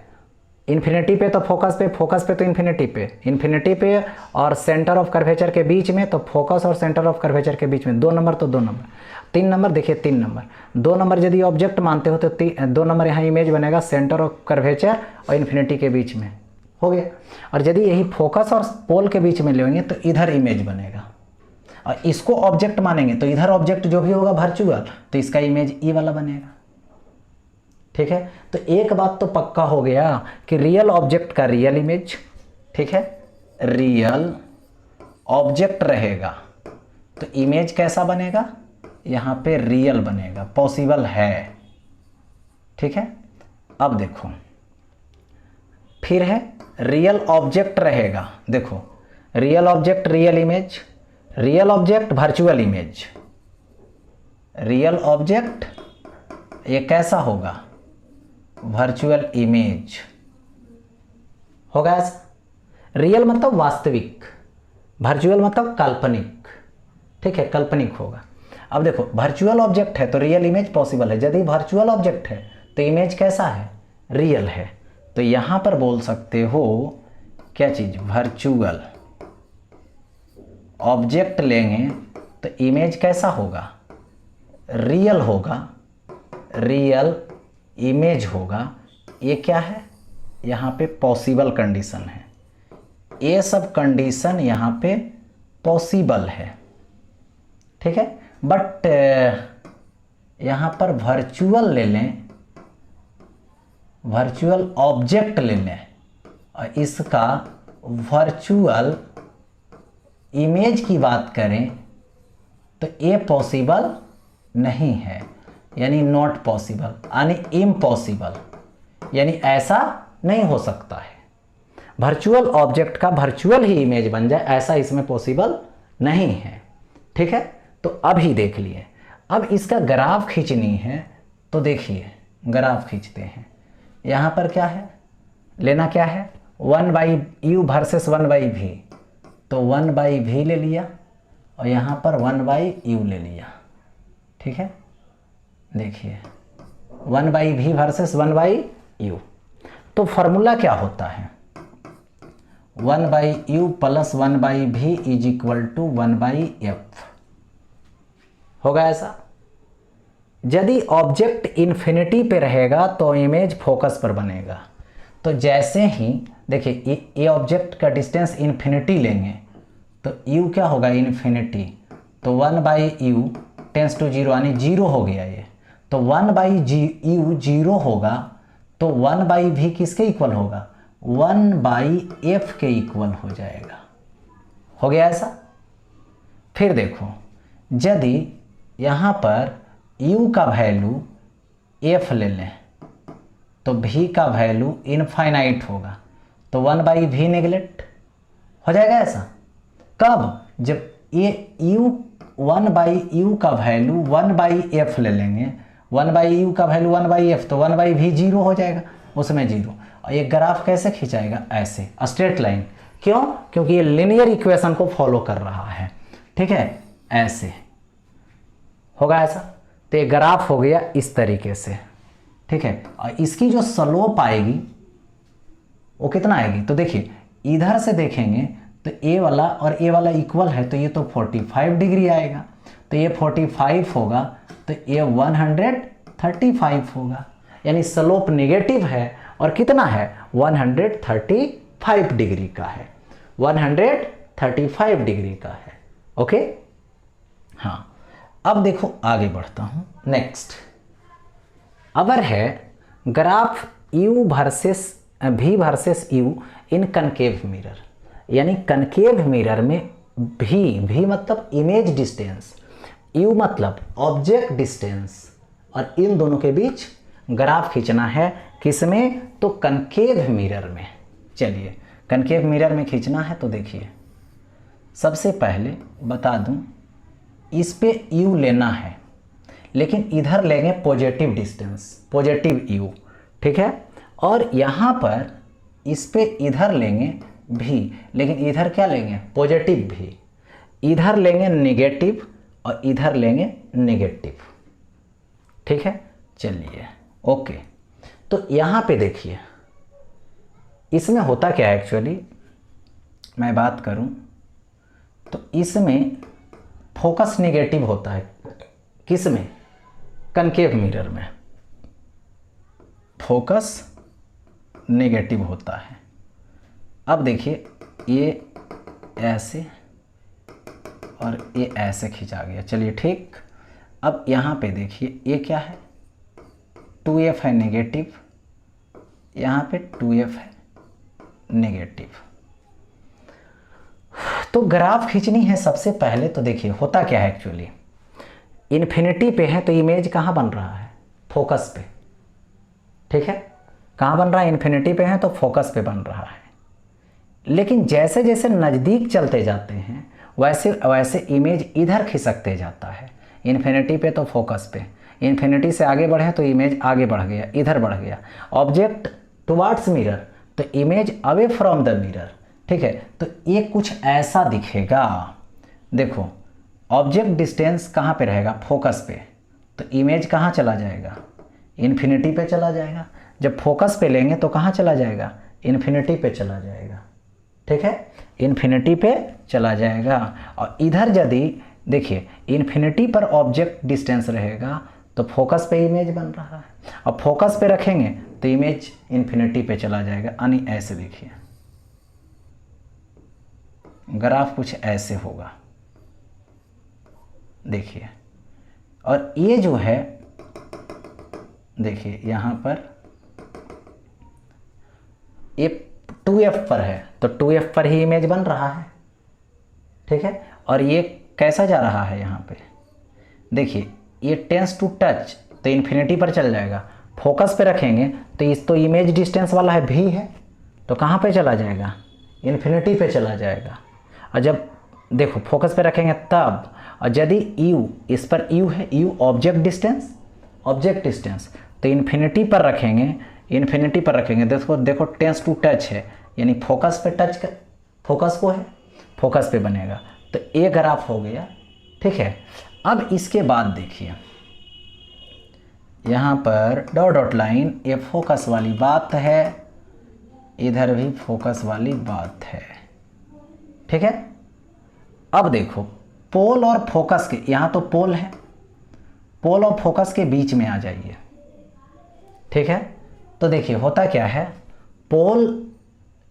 इन्फिनिटी पे तो फोकस पे, फोकस पे तो इन्फिनिटी पे, इन्फिनिटी पे और सेंटर ऑफ कर्वेचर के बीच में तो फोकस और सेंटर ऑफ कर्वेचर के बीच में 2 नंबर तो 2 नंबर, 3 नंबर देखिए 3 नंबर, 2 नंबर यदि ऑब्जेक्ट मानते हो तो 2 नंबर यहाँ इमेज बनेगा सेंटर ऑफ कर्वेचर और इन्फिनिटी के बीच में, हो गया। और यदि यही फोकस और पोल के बीच में लेंगे तो इधर इमेज बनेगा, और इसको ऑब्जेक्ट मानेंगे तो इधर ऑब्जेक्ट जो भी होगा वर्चुअल तो इसका इमेज ई वाला बनेगा, ठीक है। तो एक बात तो पक्का हो गया कि रियल ऑब्जेक्ट का रियल इमेज, ठीक है, रियल ऑब्जेक्ट रहेगा तो इमेज कैसा बनेगा, यहाँ पे रियल बनेगा, पॉसिबल है, ठीक है। अब देखो फिर है रियल ऑब्जेक्ट रहेगा, देखो real object real image, real object virtual image, real object ये कैसा होगा, वर्चुअल इमेज होगा। रियल मतलब वास्तविक, वर्चुअल मतलब काल्पनिक, ठीक है, काल्पनिक होगा। अब देखो वर्चुअल ऑब्जेक्ट है तो रियल इमेज पॉसिबल है, यदि वर्चुअल ऑब्जेक्ट है तो इमेज कैसा है, रियल है। तो यहां पर बोल सकते हो क्या चीज, वर्चुअल ऑब्जेक्ट लेंगे तो इमेज कैसा होगा, रियल होगा, रियल इमेज होगा। ये क्या है, यहाँ पे पॉसिबल कंडीशन है, ये सब कंडीशन यहाँ पे पॉसिबल है, ठीक है। बट यहाँ पर वर्चुअल ले लें, वर्चुअल ऑब्जेक्ट ले लें और इसका वर्चुअल इमेज की बात करें तो ये पॉसिबल नहीं है, यानी नॉट पॉसिबल, यानी इम्पॉसिबल, यानी ऐसा नहीं हो सकता है। वर्चुअल ऑब्जेक्ट का वर्चुअल ही इमेज बन जाए ऐसा इसमें पॉसिबल नहीं है, ठीक है। तो अभी देख लिए, अब इसका ग्राफ खींचनी है तो देखिए ग्राफ खींचते हैं। यहाँ पर क्या है, लेना क्या है, 1/u वर्सेस 1/v, तो 1/v ले लिया और यहाँ पर 1/u ले लिया, ठीक है। देखिए 1/v वर्सेस 1/u, तो फॉर्मूला क्या होता है, 1/u plus 1/v is equal to 1/f होगा ऐसा। यदि ऑब्जेक्ट इन्फिनिटी पे रहेगा तो इमेज फोकस पर बनेगा। तो जैसे ही देखिए ये ऑब्जेक्ट का डिस्टेंस इन्फिनिटी लेंगे तो u क्या होगा, इन्फिनिटी, तो 1/u टेंस टू 0 यानी 0 हो गया ये, तो 1/u 0 होगा तो 1/v किसके इक्वल होगा, 1/f के इक्वल हो जाएगा, हो गया ऐसा। फिर देखो यदि यहाँ पर u का वैल्यू f ले लें तो v का वैल्यू इनफाइनाइट होगा, तो 1/v नेगलेक्ट हो जाएगा ऐसा। कब, जब ये u 1/u का वैल्यू 1/f ले लेंगे, 1/u का वैल्यू 1/f तो 1/v 0 हो जाएगा, उसमें 0। और ये ग्राफ कैसे खिंचाएगा, ऐसे स्ट्रेट लाइन, क्यों, क्योंकि ये लिनियर इक्वेशन को फॉलो कर रहा है, ठीक है, ऐसे होगा ऐसा। तो ये ग्राफ हो गया इस तरीके से, ठीक है। और इसकी जो स्लोप आएगी वो कितना आएगी, तो देखिए इधर से देखेंगे तो ए वाला और ए वाला इक्वल है तो ये तो 45 डिग्री आएगा, तो ये 45 होगा तो ये 135 होगा, यानी स्लोप नेगेटिव है और कितना है, 135 डिग्री का है, 135 डिग्री का है, ओके। हाँ अब देखो आगे बढ़ता हूँ, नेक्स्ट अगर है graph u versus v versus u इन कनकेव मिरर, यानी कनकेव मिरर में v मतलब इमेज डिस्टेंस, u मतलब ऑब्जेक्ट डिस्टेंस, और इन दोनों के बीच ग्राफ खींचना है, किसमें, तो कनकेव मिरर में। चलिए कनकेव मिरर में खींचना है तो देखिए सबसे पहले बता दूं, इस पे u लेना है लेकिन इधर लेंगे पॉजिटिव डिस्टेंस, पॉजिटिव u, ठीक है। और यहाँ पर इस पे इधर लेंगे भी, लेकिन इधर क्या लेंगे, पॉजिटिव भी, इधर लेंगे नेगेटिव और इधर लेंगे नेगेटिव। ठीक है, चलिए ओके। तो यहाँ पे देखिए इसमें होता क्या है, एक्चुअली मैं बात करूँ तो इसमें फोकस नेगेटिव होता है। किस में, कनकेव मिरर में फोकस नेगेटिव होता है। अब देखिए ये ऐसे और ये ऐसे खिंचा गया, चलिए ठीक। अब यहाँ पे देखिए ये क्या है, 2f है नेगेटिव, यहाँ पे 2f है नेगेटिव। तो ग्राफ खींचनी है सबसे पहले तो देखिए होता क्या है, एक्चुअली इन्फिनिटी पे है तो इमेज कहाँ बन रहा है, फोकस पे। ठीक है, कहाँ बन रहा है, इन्फिनिटी पे है तो फोकस पे बन रहा है। लेकिन जैसे जैसे नज़दीक चलते जाते हैं वैसे वैसे इमेज इधर खिसकते जाता है। इन्फिनिटी पे तो फोकस पे, इन्फिनिटी से आगे बढ़े तो इमेज आगे बढ़ गया, इधर बढ़ गया। ऑब्जेक्ट टुवार्ड्स मिरर तो image away from the mirror. ठीक है, तो ये कुछ ऐसा दिखेगा। देखो ऑब्जेक्ट डिस्टेंस कहाँ पे रहेगा, फोकस पे, तो इमेज कहाँ चला जाएगा, इन्फिनिटी पे चला जाएगा। जब फोकस पे लेंगे तो कहाँ चला जाएगा, इन्फिनिटी पे चला जाएगा। ठीक है, इन्फिनिटी पे चला जाएगा। और इधर यदि देखिए इन्फिनिटी पर ऑब्जेक्ट डिस्टेंस रहेगा तो फोकस पे इमेज बन रहा है, और फोकस पे रखेंगे तो इमेज इन्फिनिटी पे चला जाएगा। यानी ऐसे देखिए ग्राफ कुछ ऐसे होगा, देखिए। और ये जो है देखिए यहाँ पर ये 2f पर है तो 2f पर ही इमेज बन रहा है। ठीक है, और ये कैसा जा रहा है, यहाँ पे देखिए ये टेंस टू टच तो इन्फिनिटी पर चल जाएगा। फोकस पे रखेंगे तो इस तो इमेज डिस्टेंस वाला है भी है तो कहाँ पे चला जाएगा, इन्फिनिटी पे चला जाएगा। और जब देखो फोकस पे रखेंगे तब, और यदि u इस पर u है, u ऑब्जेक्ट डिस्टेंस तो इन्फिनिटी पर रखेंगे, इन्फिनिटी पर रखेंगे देखो टेंस टू टच है, यानी फोकस पे टच कर, फोकस को है, फोकस पे बनेगा। तो ये ग्राफ हो गया। ठीक है, अब इसके बाद देखिए यहाँ पर डॉट डॉट लाइन, ये फोकस वाली बात है, इधर भी फोकस वाली बात है। ठीक है, अब देखो पोल और फोकस के, यहाँ तो पोल है, पोल और फोकस के बीच में आ जाइए। ठीक है, तो देखिए होता क्या है, पोल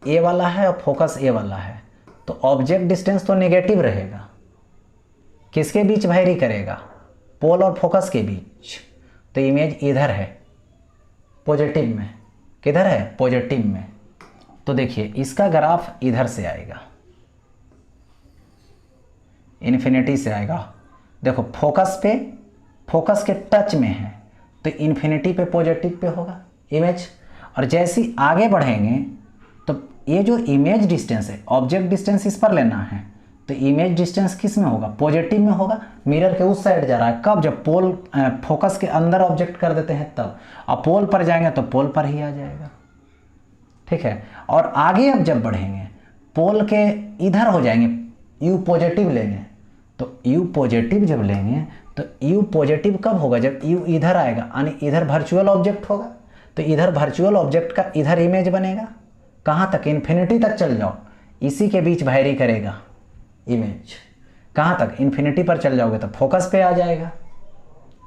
ए वाला है और फोकस ए वाला है तो ऑब्जेक्ट डिस्टेंस तो नेगेटिव रहेगा। किसके बीच वेरी करेगा, पोल और फोकस के बीच। तो इमेज इधर है पॉजिटिव में, किधर है, पॉजिटिव में। तो देखिए इसका ग्राफ इधर से आएगा, इन्फिनिटी से आएगा। देखो फोकस पे, फोकस के टच में है तो इन्फिनिटी पे पॉजिटिव पे होगा इमेज। और जैसे ही आगे बढ़ेंगे तो ये जो इमेज डिस्टेंस है, ऑब्जेक्ट डिस्टेंस इस पर लेना है तो इमेज डिस्टेंस किस में होगा, पॉजिटिव में होगा, मिरर के उस साइड जा रहा है। कब, जब पोल फोकस के अंदर ऑब्जेक्ट कर देते हैं तब। अब पोल पर जाएंगे तो पोल पर ही आ जाएगा। ठीक है, और आगे अब जब बढ़ेंगे पोल के इधर हो जाएंगे, यू पॉजिटिव लेंगे तो यू पॉजिटिव जब लेंगे तो यू पॉजिटिव कब होगा, जब यू इधर आएगा, यानी इधर वर्चुअल ऑब्जेक्ट होगा तो इधर वर्चुअल ऑब्जेक्ट का इधर इमेज बनेगा। कहाँ तक, इन्फिनिटी तक चल जाओ, इसी के बीच वेरी करेगा इमेज। कहाँ तक, इन्फिनिटी पर चल जाओगे तो फोकस पे आ जाएगा।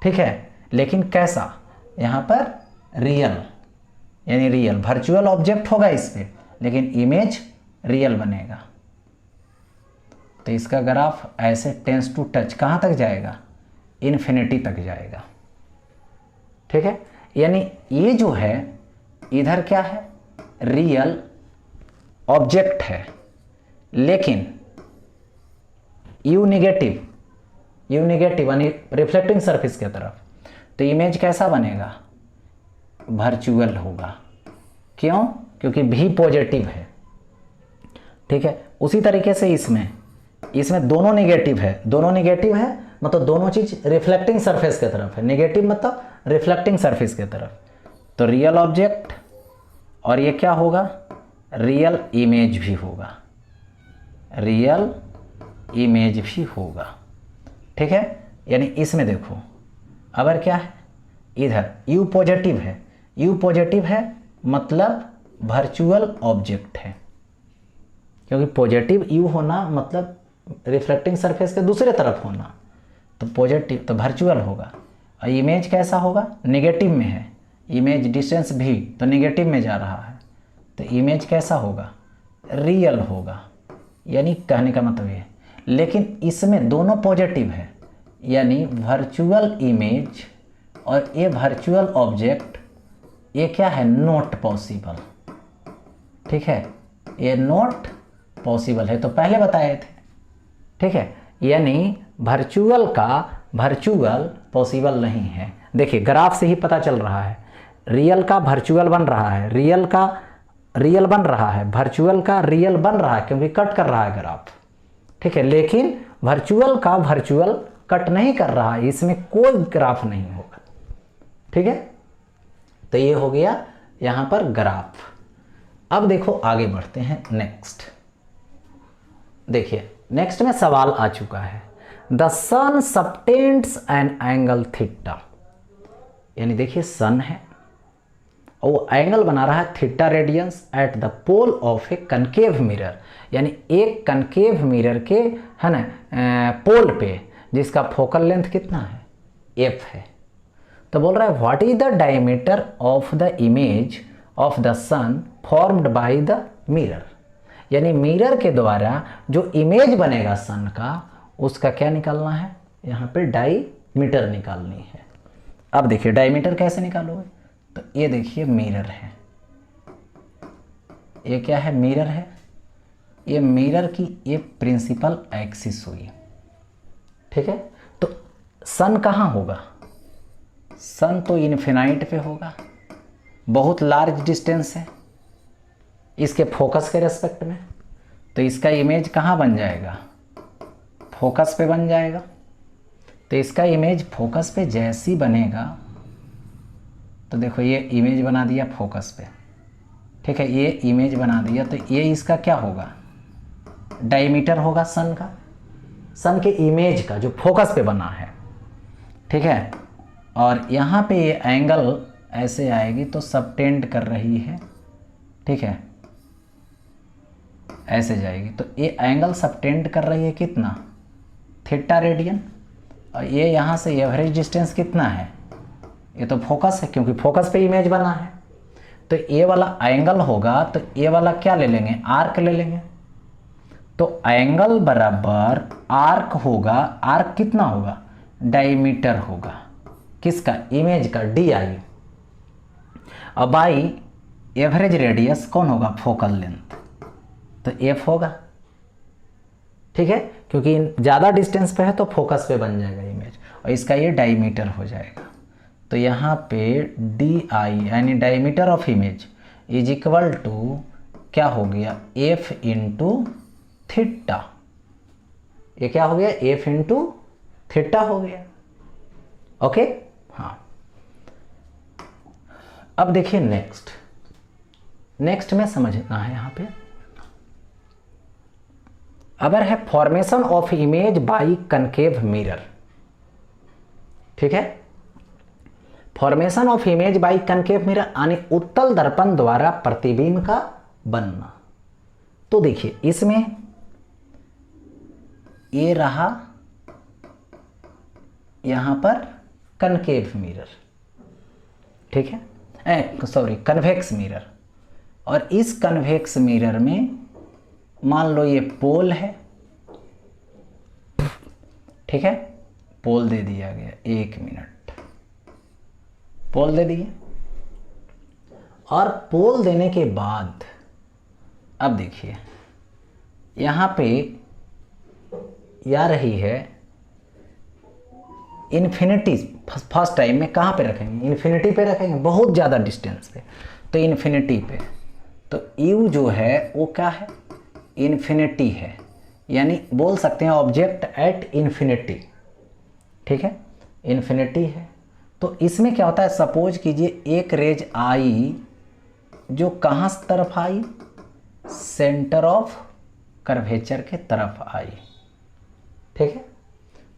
ठीक है, लेकिन कैसा, यहाँ पर रियल, यानी रियल वर्चुअल ऑब्जेक्ट होगा इस पे, लेकिन इमेज रियल बनेगा। तो इसका ग्राफ ऐसे टेंस टू टच कहाँ तक जाएगा, इन्फिनिटी तक जाएगा। ठीक है, यानी ये जो है इधर क्या है, रियल ऑब्जेक्ट है, लेकिन यू नेगेटिव यानी रिफ्लेक्टिंग सरफेस की तरफ, तो इमेज कैसा बनेगा, वर्चुअल होगा। क्यों, क्योंकि भी पॉजिटिव है। ठीक है, उसी तरीके से इसमें दोनों नेगेटिव है, मतलब दोनों चीज रिफ्लेक्टिंग सरफेस की तरफ है। नेगेटिव मतलब रिफ्लेक्टिंग सरफेस की तरफ। तो रियल ऑब्जेक्ट और ये क्या होगा, रियल इमेज भी होगा, रियल इमेज भी होगा। ठीक है, यानी इसमें देखो अगर क्या है, इधर यू पॉजिटिव है, यू पॉजिटिव है मतलब वर्चुअल ऑब्जेक्ट है, क्योंकि पॉजिटिव यू होना मतलब रिफ्लेक्टिंग सरफेस के दूसरे तरफ होना, तो पॉजिटिव तो वर्चुअल होगा। और इमेज कैसा होगा, नेगेटिव में है, इमेज डिस्टेंस भी तो नेगेटिव में जा रहा है, तो इमेज कैसा होगा, रियल होगा। यानी कहने का मतलब ये, लेकिन इसमें दोनों पॉजिटिव है, यानी वर्चुअल इमेज और ये वर्चुअल ऑब्जेक्ट, ये क्या है, नॉट पॉसिबल। ठीक है, ये नॉट पॉसिबल है, तो पहले बताए थे। ठीक है, यानी वर्चुअल पॉसिबल नहीं है। देखिए ग्राफ से ही पता चल रहा है, रियल का वर्चुअल बन रहा है, रियल का रियल बन रहा है, वर्चुअल का रियल बन रहा है, क्योंकि कट कर रहा है ग्राफ। ठीक है, लेकिन वर्चुअल का वर्चुअल कट नहीं कर रहा है, इसमें कोई ग्राफ नहीं होगा। ठीक है, तो ये हो गया यहां पर ग्राफ। अब देखो आगे बढ़ते हैं नेक्स्ट। देखिए नेक्स्ट में सवाल आ चुका है, the sun subtends an angle theta. यानी देखिए सन है और वो एंगल बना रहा है theta radians at the pole of a concave mirror. यानी एक कनकेव मिरर के है ना पोल पे, जिसका फोकल लेंथ कितना है, एफ है। तो बोल रहा है what is the diameter of the image of the sun formed by the mirror. यानी मिरर के द्वारा जो इमेज बनेगा सन का, उसका क्या निकालना है, यहाँ पे डायमीटर निकालनी है। अब देखिए डायमीटर कैसे निकालोगे, तो ये देखिए मिरर है, ये क्या है, मिरर है, ये मिरर की ये प्रिंसिपल एक्सिस हुई। ठीक है, तो सन कहाँ होगा, सन तो इन्फिनाइट पे होगा, बहुत लार्ज डिस्टेंस है इसके फोकस के रेस्पेक्ट में, तो इसका इमेज कहाँ बन जाएगा, फोकस पे बन जाएगा। तो इसका इमेज फोकस पे जैसी बनेगा, तो देखो ये इमेज बना दिया फोकस पे। ठीक है, ये इमेज बना दिया, तो ये इसका क्या होगा, डायमीटर होगा सन का, सन के इमेज का जो फोकस पे बना है। ठीक है, और यहाँ पे ये एंगल ऐसे आएगी तो सबटेंड कर रही है। ठीक है, ऐसे जाएगी, तो ये एंगल सबटेंड कर रही है कितना, थीटा रेडियन। और ये यहाँ से एवरेज डिस्टेंस कितना है, ये तो फोकस है, क्योंकि फोकस पे इमेज बना है। तो ये वाला एंगल होगा, तो ये वाला क्या ले लेंगे, आर्क ले लेंगे। तो एंगल बराबर आर्क होगा, आर्क कितना होगा, डायमीटर होगा, किसका, इमेज का, डी आई। अब बाई एवरेज रेडियस कौन होगा, फोकल लेंथ, तो एफ होगा। ठीक है, क्योंकि ज़्यादा डिस्टेंस पे है तो फोकस पे बन जाएगा इमेज, और इसका ये डायमीटर हो जाएगा। तो यहाँ पे डी आई यानी diameter of image is equal to क्या हो गया, एफ इंटू थीटा। ये क्या हो गया, एफ इंटू थीटा हो गया। ओके, हाँ। अब देखिए नेक्स्ट में समझना है यहाँ पे, अगर है formation of image by concave mirror. ठीक है, formation of image by concave mirror यानी उत्तल दर्पण द्वारा प्रतिबिंब का बनना। तो देखिए इसमें ये रहा यहां पर कनकेव मिरर, ठीक है, सॉरी कन्वेक्स मिरर। और इस कन्वेक्स मिरर में मान लो ये पोल है, ठीक है, पोल दे दिया गया, 1 मिनट, पोल दे दिए। और पोल देने के बाद अब देखिए यहाँ पे आ रही है इन्फिनिटी। फर्स्ट टाइम में कहाँ पे रखेंगे, इन्फिनिटी पे रखेंगे, बहुत ज़्यादा डिस्टेंस पे, तो इन्फिनिटी पे। तो यू जो है वो क्या है, इन्फिनिटी है, यानी बोल सकते हैं ऑब्जेक्ट एट इन्फिनिटी। ठीक है, इन्फिनिटी है। तो इसमें क्या होता है, सपोज कीजिए एक रेज आई जो कहाँ तरफ आई, सेंटर ऑफ कर्वेचर के तरफ आई, ठीक है,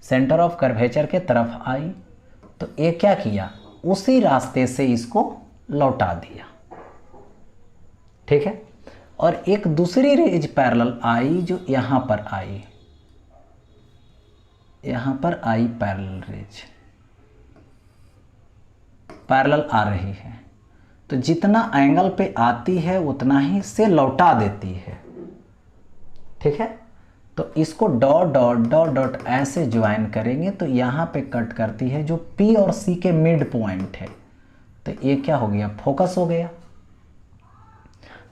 सेंटर ऑफ कर्वेचर के तरफ आई, तो ये क्या किया, उसी रास्ते से इसको लौटा दिया, ठीक है। और एक दूसरी रेज पैरेलल आई जो यहां पर आई, यहां पर आई पैरेलल रेज, पैरेलल आ रही है, तो जितना एंगल पे आती है उतना ही से लौटा देती है, ठीक है। तो इसको डॉट डॉट डॉट डॉट ऐसे ज्वाइन करेंगे तो यहाँ पे कट करती है जो P और C के मिड पॉइंट है, तो ये क्या हो गया, फोकस हो गया।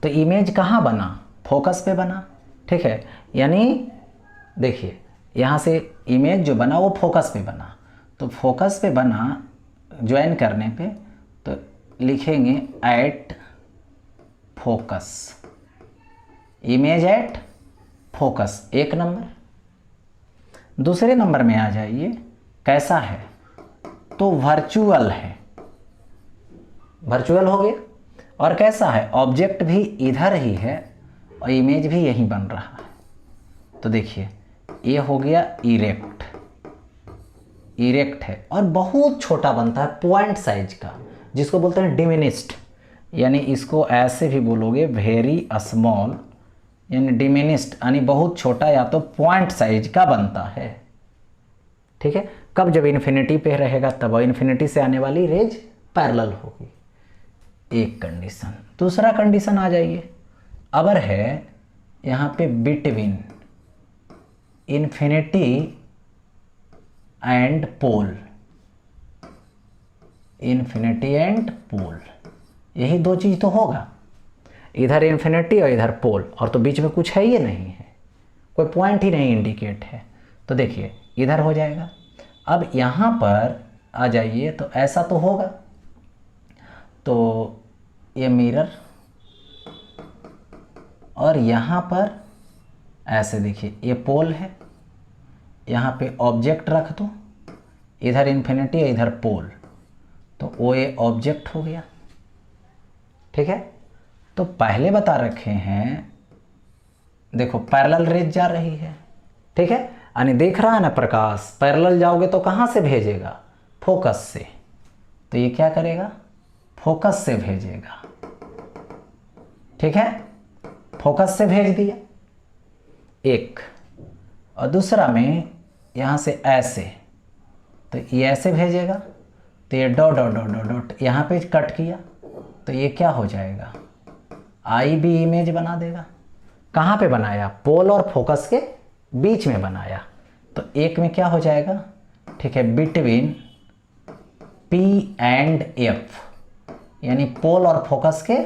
तो इमेज कहाँ बना, फोकस पे बना, ठीक है। यानी देखिए यहाँ से इमेज जो बना वो फोकस पे बना, तो फोकस पे बना ज्वाइन करने पे तो लिखेंगे at focus, image at focus, एक नंबर। दूसरे नंबर में आ जाइए, कैसा है, तो वर्चुअल है, वर्चुअल हो गया। और कैसा है, ऑब्जेक्ट भी इधर ही है और इमेज भी यहीं बन रहा है, तो देखिए ये हो गया इरेक्ट, इरेक्ट है और बहुत छोटा बनता है, पॉइंट साइज का, जिसको बोलते हैं डिमिनिस्ड, यानी इसको ऐसे भी बोलोगे वेरी स्मॉल, यानी डिमिनिस्ड यानी बहुत छोटा या तो पॉइंट साइज का बनता है, ठीक है। कब, जब इन्फिनिटी पे रहेगा तब इन्फिनिटी से आने वाली रेज पैरेलल होगी, एक कंडीशन। दूसरा कंडीशन आ जाइए, अगर है यहाँ पे between infinity and pole, infinity and pole, यही दो चीज़ तो होगा, इधर इन्फिनिटी और इधर पोल, और तो बीच में कुछ है ही नहीं है, कोई पॉइंट ही नहीं इंडिकेट है, तो देखिए इधर हो जाएगा। अब यहाँ पर आ जाइए तो ऐसा तो होगा, तो ये मिरर और यहाँ पर ऐसे देखिए ये पोल है, यहाँ पे ऑब्जेक्ट रख दो, इधर इन्फिनिटी है इधर पोल, तो वो ये ऑब्जेक्ट हो गया, ठीक है। तो पहले बता रखे हैं, देखो पैरेलल रेज जा रही है, ठीक है, यानी देख रहा है ना प्रकाश, पैरेलल जाओगे तो कहाँ से भेजेगा, फोकस से, तो ये क्या करेगा, फोकस से भेजेगा, ठीक है, फोकस से भेज दिया एक, और दूसरा में यहाँ से ऐसे, तो ये ऐसे भेजेगा, तो ये dot dot dot dot dot यहाँ पे कट किया, तो ये क्या हो जाएगा, आई भी इमेज बना देगा। कहाँ पे बनाया, पोल और फोकस के बीच में बनाया, तो एक में क्या हो जाएगा, ठीक है, बिटवीन P एंड F, यानी पोल और फोकस के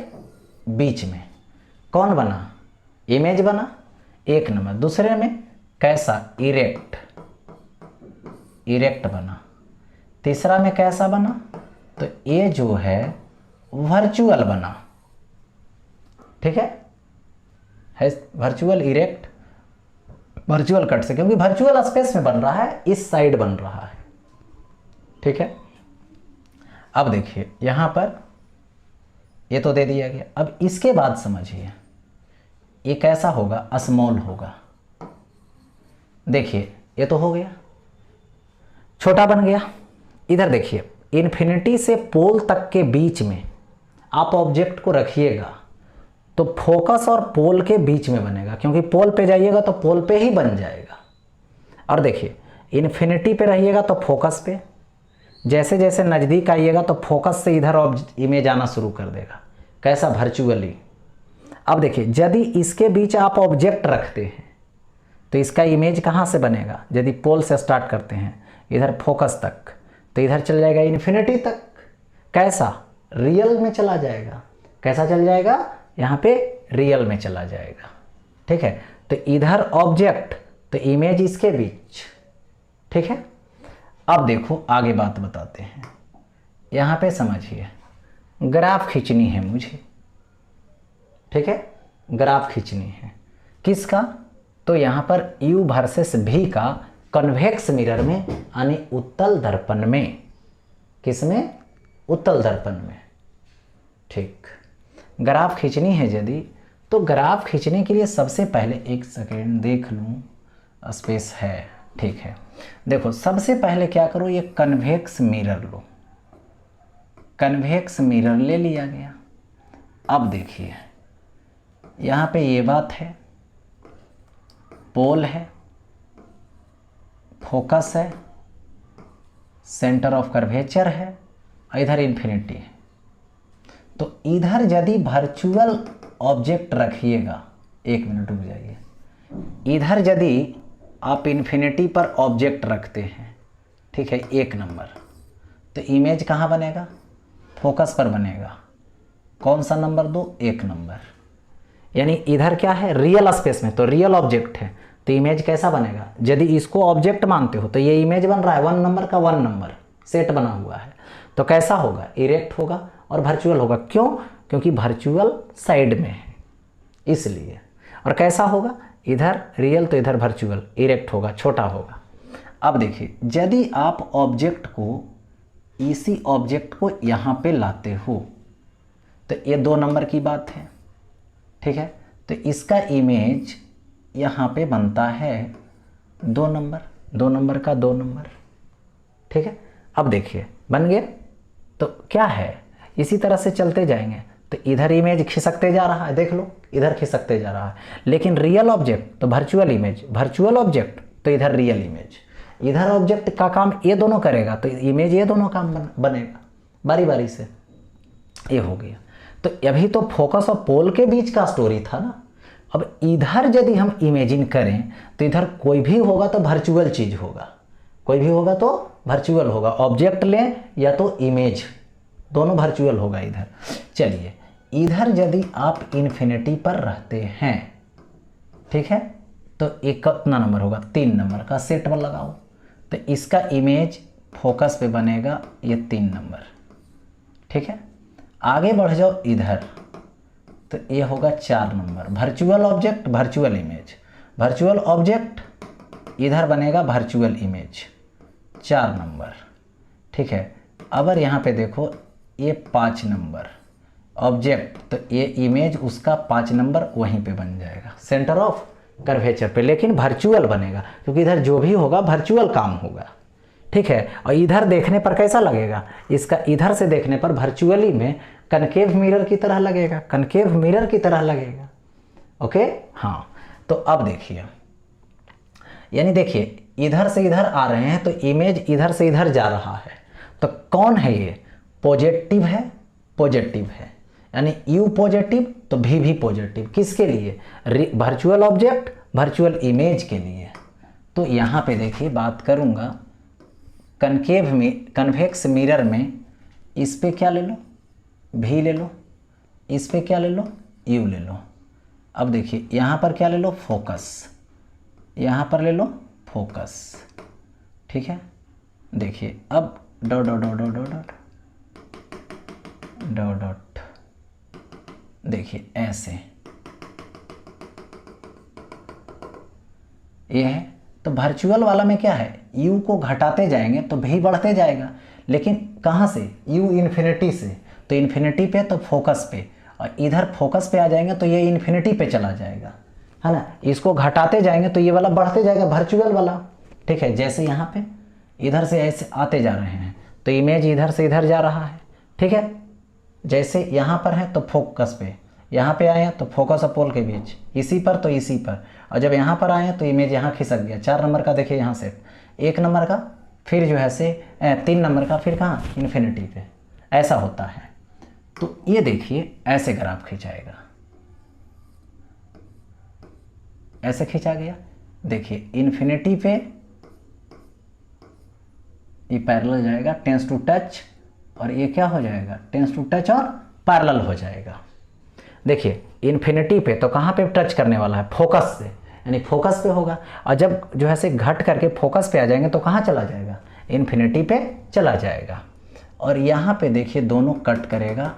बीच में कौन बना, इमेज बना, एक नंबर। दूसरे में कैसा, इरेक्ट, इरेक्ट बना। तीसरा में कैसा बना, तो ये जो है वर्चुअल बना, ठीक है वर्चुअल इरेक्ट, वर्चुअल कट से, क्योंकि वर्चुअल स्पेस में बन रहा है, इस साइड बन रहा है, ठीक है। अब देखिए यहां पर ये तो दे दिया गया, अब इसके बाद समझिए ये कैसा होगा, स्मॉल होगा, देखिए ये तो हो गया, छोटा बन गया। इधर देखिए इन्फिनिटी से पोल तक के बीच में आप ऑब्जेक्ट को रखिएगा तो फोकस और पोल के बीच में बनेगा, क्योंकि पोल पे जाइएगा तो पोल पे ही बन जाएगा। और देखिए इन्फिनिटी पे रहिएगा तो फोकस पे, जैसे जैसे नज़दीक आइएगा तो फोकस से इधर इमेज आना शुरू कर देगा, कैसा, वर्चुअली। अब देखिए यदि इसके बीच आप ऑब्जेक्ट रखते हैं तो इसका इमेज कहाँ से बनेगा, यदि पोल से स्टार्ट करते हैं इधर फोकस तक, तो इधर चल जाएगा इन्फिनिटी तक, कैसा, रियल में चला जाएगा, कैसा चल जाएगा, यहाँ पे रियल में चला जाएगा, ठीक है। तो इधर ऑब्जेक्ट तो इमेज इसके बीच, ठीक है। अब देखो आगे बात बताते हैं, यहाँ पे समझिए ग्राफ खींचनी है मुझे, ठीक है, ग्राफ खींचनी है किसका, तो यहाँ पर U वर्सेस V का कन्वेक्स मिरर में, यानी उत्तल दर्पण में, किसमें, उत्तल दर्पण में, ठीक। ग्राफ खींचनी है यदि, तो ग्राफ खींचने के लिए सबसे पहले, एक सेकेंड देख लूँ, स्पेस है, ठीक है। देखो सबसे पहले क्या करो, ये कन्वेक्स मिरर लो, कन्वेक्स मिरर ले लिया गया। अब देखिए यहाँ पे ये बात है, पोल है, फोकस है, सेंटर ऑफ कर्वेचर है, इधर इन्फिनिटी है। तो इधर यदि वर्चुअल ऑब्जेक्ट रखिएगा, एक मिनट रुक जाइए, इधर यदि आप इन्फिनिटी पर ऑब्जेक्ट रखते हैं, ठीक है, एक नंबर, तो इमेज कहाँ बनेगा, फोकस पर बनेगा। कौन सा नंबर दो, एक नंबर। यानी इधर क्या है, रियल स्पेस में, तो रियल ऑब्जेक्ट है, तो इमेज कैसा बनेगा, यदि इसको ऑब्जेक्ट मानते हो तो ये इमेज बन रहा है 1 नंबर का, 1 नंबर सेट बना हुआ है, तो कैसा होगा, इरेक्ट होगा और वर्चुअल होगा। क्यों, क्योंकि वर्चुअल साइड में है इसलिए। और कैसा होगा, इधर रियल तो इधर वर्चुअल, इरेक्ट होगा, छोटा होगा। अब देखिए यदि आप ऑब्जेक्ट को, इसी ऑब्जेक्ट को यहाँ पे लाते हो, तो ये 2 नंबर की बात है, ठीक है। तो इसका इमेज यहाँ पे बनता है 2 नंबर, 2 नंबर का 2 नंबर, ठीक है। अब देखिए बन गया। तो क्या है, इसी तरह से चलते जाएंगे, तो इधर इमेज खिसकते जा रहा है, देख लो इधर खिसकते जा रहा है, लेकिन रियल ऑब्जेक्ट तो वर्चुअल इमेज, वर्चुअल ऑब्जेक्ट तो इधर रियल इमेज, इधर ऑब्जेक्ट का काम ये दोनों करेगा, तो इमेज ये दोनों काम बनेगा बारी बारी से। ये हो गया। तो अभी तो फोकस और पोल के बीच का स्टोरी था ना। अब इधर यदि हम इमेजिन करें तो इधर कोई भी होगा तो वर्चुअल चीज़ होगा, कोई भी होगा तो वर्चुअल होगा, ऑब्जेक्ट लें या तो इमेज, दोनों वर्चुअल होगा इधर। चलिए इधर यदि आप इन्फिनिटी पर रहते हैं, ठीक है, तो एक कितना नंबर होगा, 3 नंबर का सेट पर लगाओ, तो इसका इमेज फोकस पे बनेगा ये 3 नंबर, ठीक है। आगे बढ़ जाओ इधर, तो ये होगा 4 number, virtual object virtual image, virtual object इधर बनेगा वर्चुअल इमेज, 4 नंबर, ठीक है। अगर यहाँ पे देखो ये 5 नंबर ऑब्जेक्ट, तो ये इमेज उसका 5 नंबर वहीं पे बन जाएगा, सेंटर ऑफ कर्वेचर पे, लेकिन वर्चुअल बनेगा क्योंकि इधर जो भी होगा वर्चुअल काम होगा, ठीक है। और इधर देखने पर कैसा लगेगा, इसका इधर से देखने पर वर्चुअली में कनकेव मिरर की तरह लगेगा, कनकेव मिरर की तरह लगेगा, ओके। हाँ, तो अब देखिए, यानी देखिए इधर से इधर आ रहे हैं तो इमेज इधर से इधर जा रहा है, तो कौन है ये, पॉजिटिव है, पॉजिटिव है, यानी U पॉजिटिव तो V भी पॉजिटिव, किसके लिए, वर्चुअल ऑब्जेक्ट वर्चुअल इमेज के लिए। तो यहाँ पे देखिए बात करूँगा कनकेव में, कन्वेक्स मिरर में, इस पे क्या ले लो, V ले लो, इस पे क्या ले लो, U ले लो। अब देखिए यहाँ पर क्या ले लो, फोकस, यहाँ पर ले लो फोकस, ठीक है। देखिए अब dot dot dot dot dot dot dot, देखिए ऐसे ये है। तो वर्चुअल वाला में क्या है, U को घटाते जाएंगे तो भी बढ़ते जाएगा, लेकिन कहाँ से, U इन्फिनिटी से, तो इन्फिनिटी पे तो फोकस पे, और इधर फोकस पे आ जाएंगे तो ये इन्फिनिटी पे चला जाएगा, है ना। इसको घटाते जाएंगे तो ये वाला बढ़ते जाएगा, वर्चुअल वाला, ठीक है। जैसे यहाँ पे इधर से ऐसे आते जा रहे हैं तो इमेज इधर से इधर जा रहा है, ठीक है। जैसे यहाँ पर है तो फोकस पे, यहाँ पे आए हैं तो फोकस और पोल के बीच, इसी पर तो इसी पर, और जब यहाँ पर आए हैं तो इमेज यहाँ खिसक गया। 4 नंबर का देखिए यहाँ से, 1 नंबर का, फिर जो है से 3 नंबर का, फिर कहाँ, इन्फिनिटी पे, ऐसा होता है। तो ये देखिए ऐसे ग्राफ खिंचाएगा, ऐसे खींचा गया। देखिए इन्फिनिटी पे ये पैरेलल जाएगा, टेंस टू टच, और ये क्या हो जाएगा, टेंस टू टच और पैरेलल हो जाएगा। देखिए इन्फिनिटी पे तो कहाँ पे टच करने वाला है, फोकस से, यानी फोकस पे होगा, और जब जो है से घट करके फोकस पे आ जाएंगे तो कहाँ चला जाएगा, इन्फिनिटी पे चला जाएगा। और यहाँ पे देखिए दोनों कट करेगा,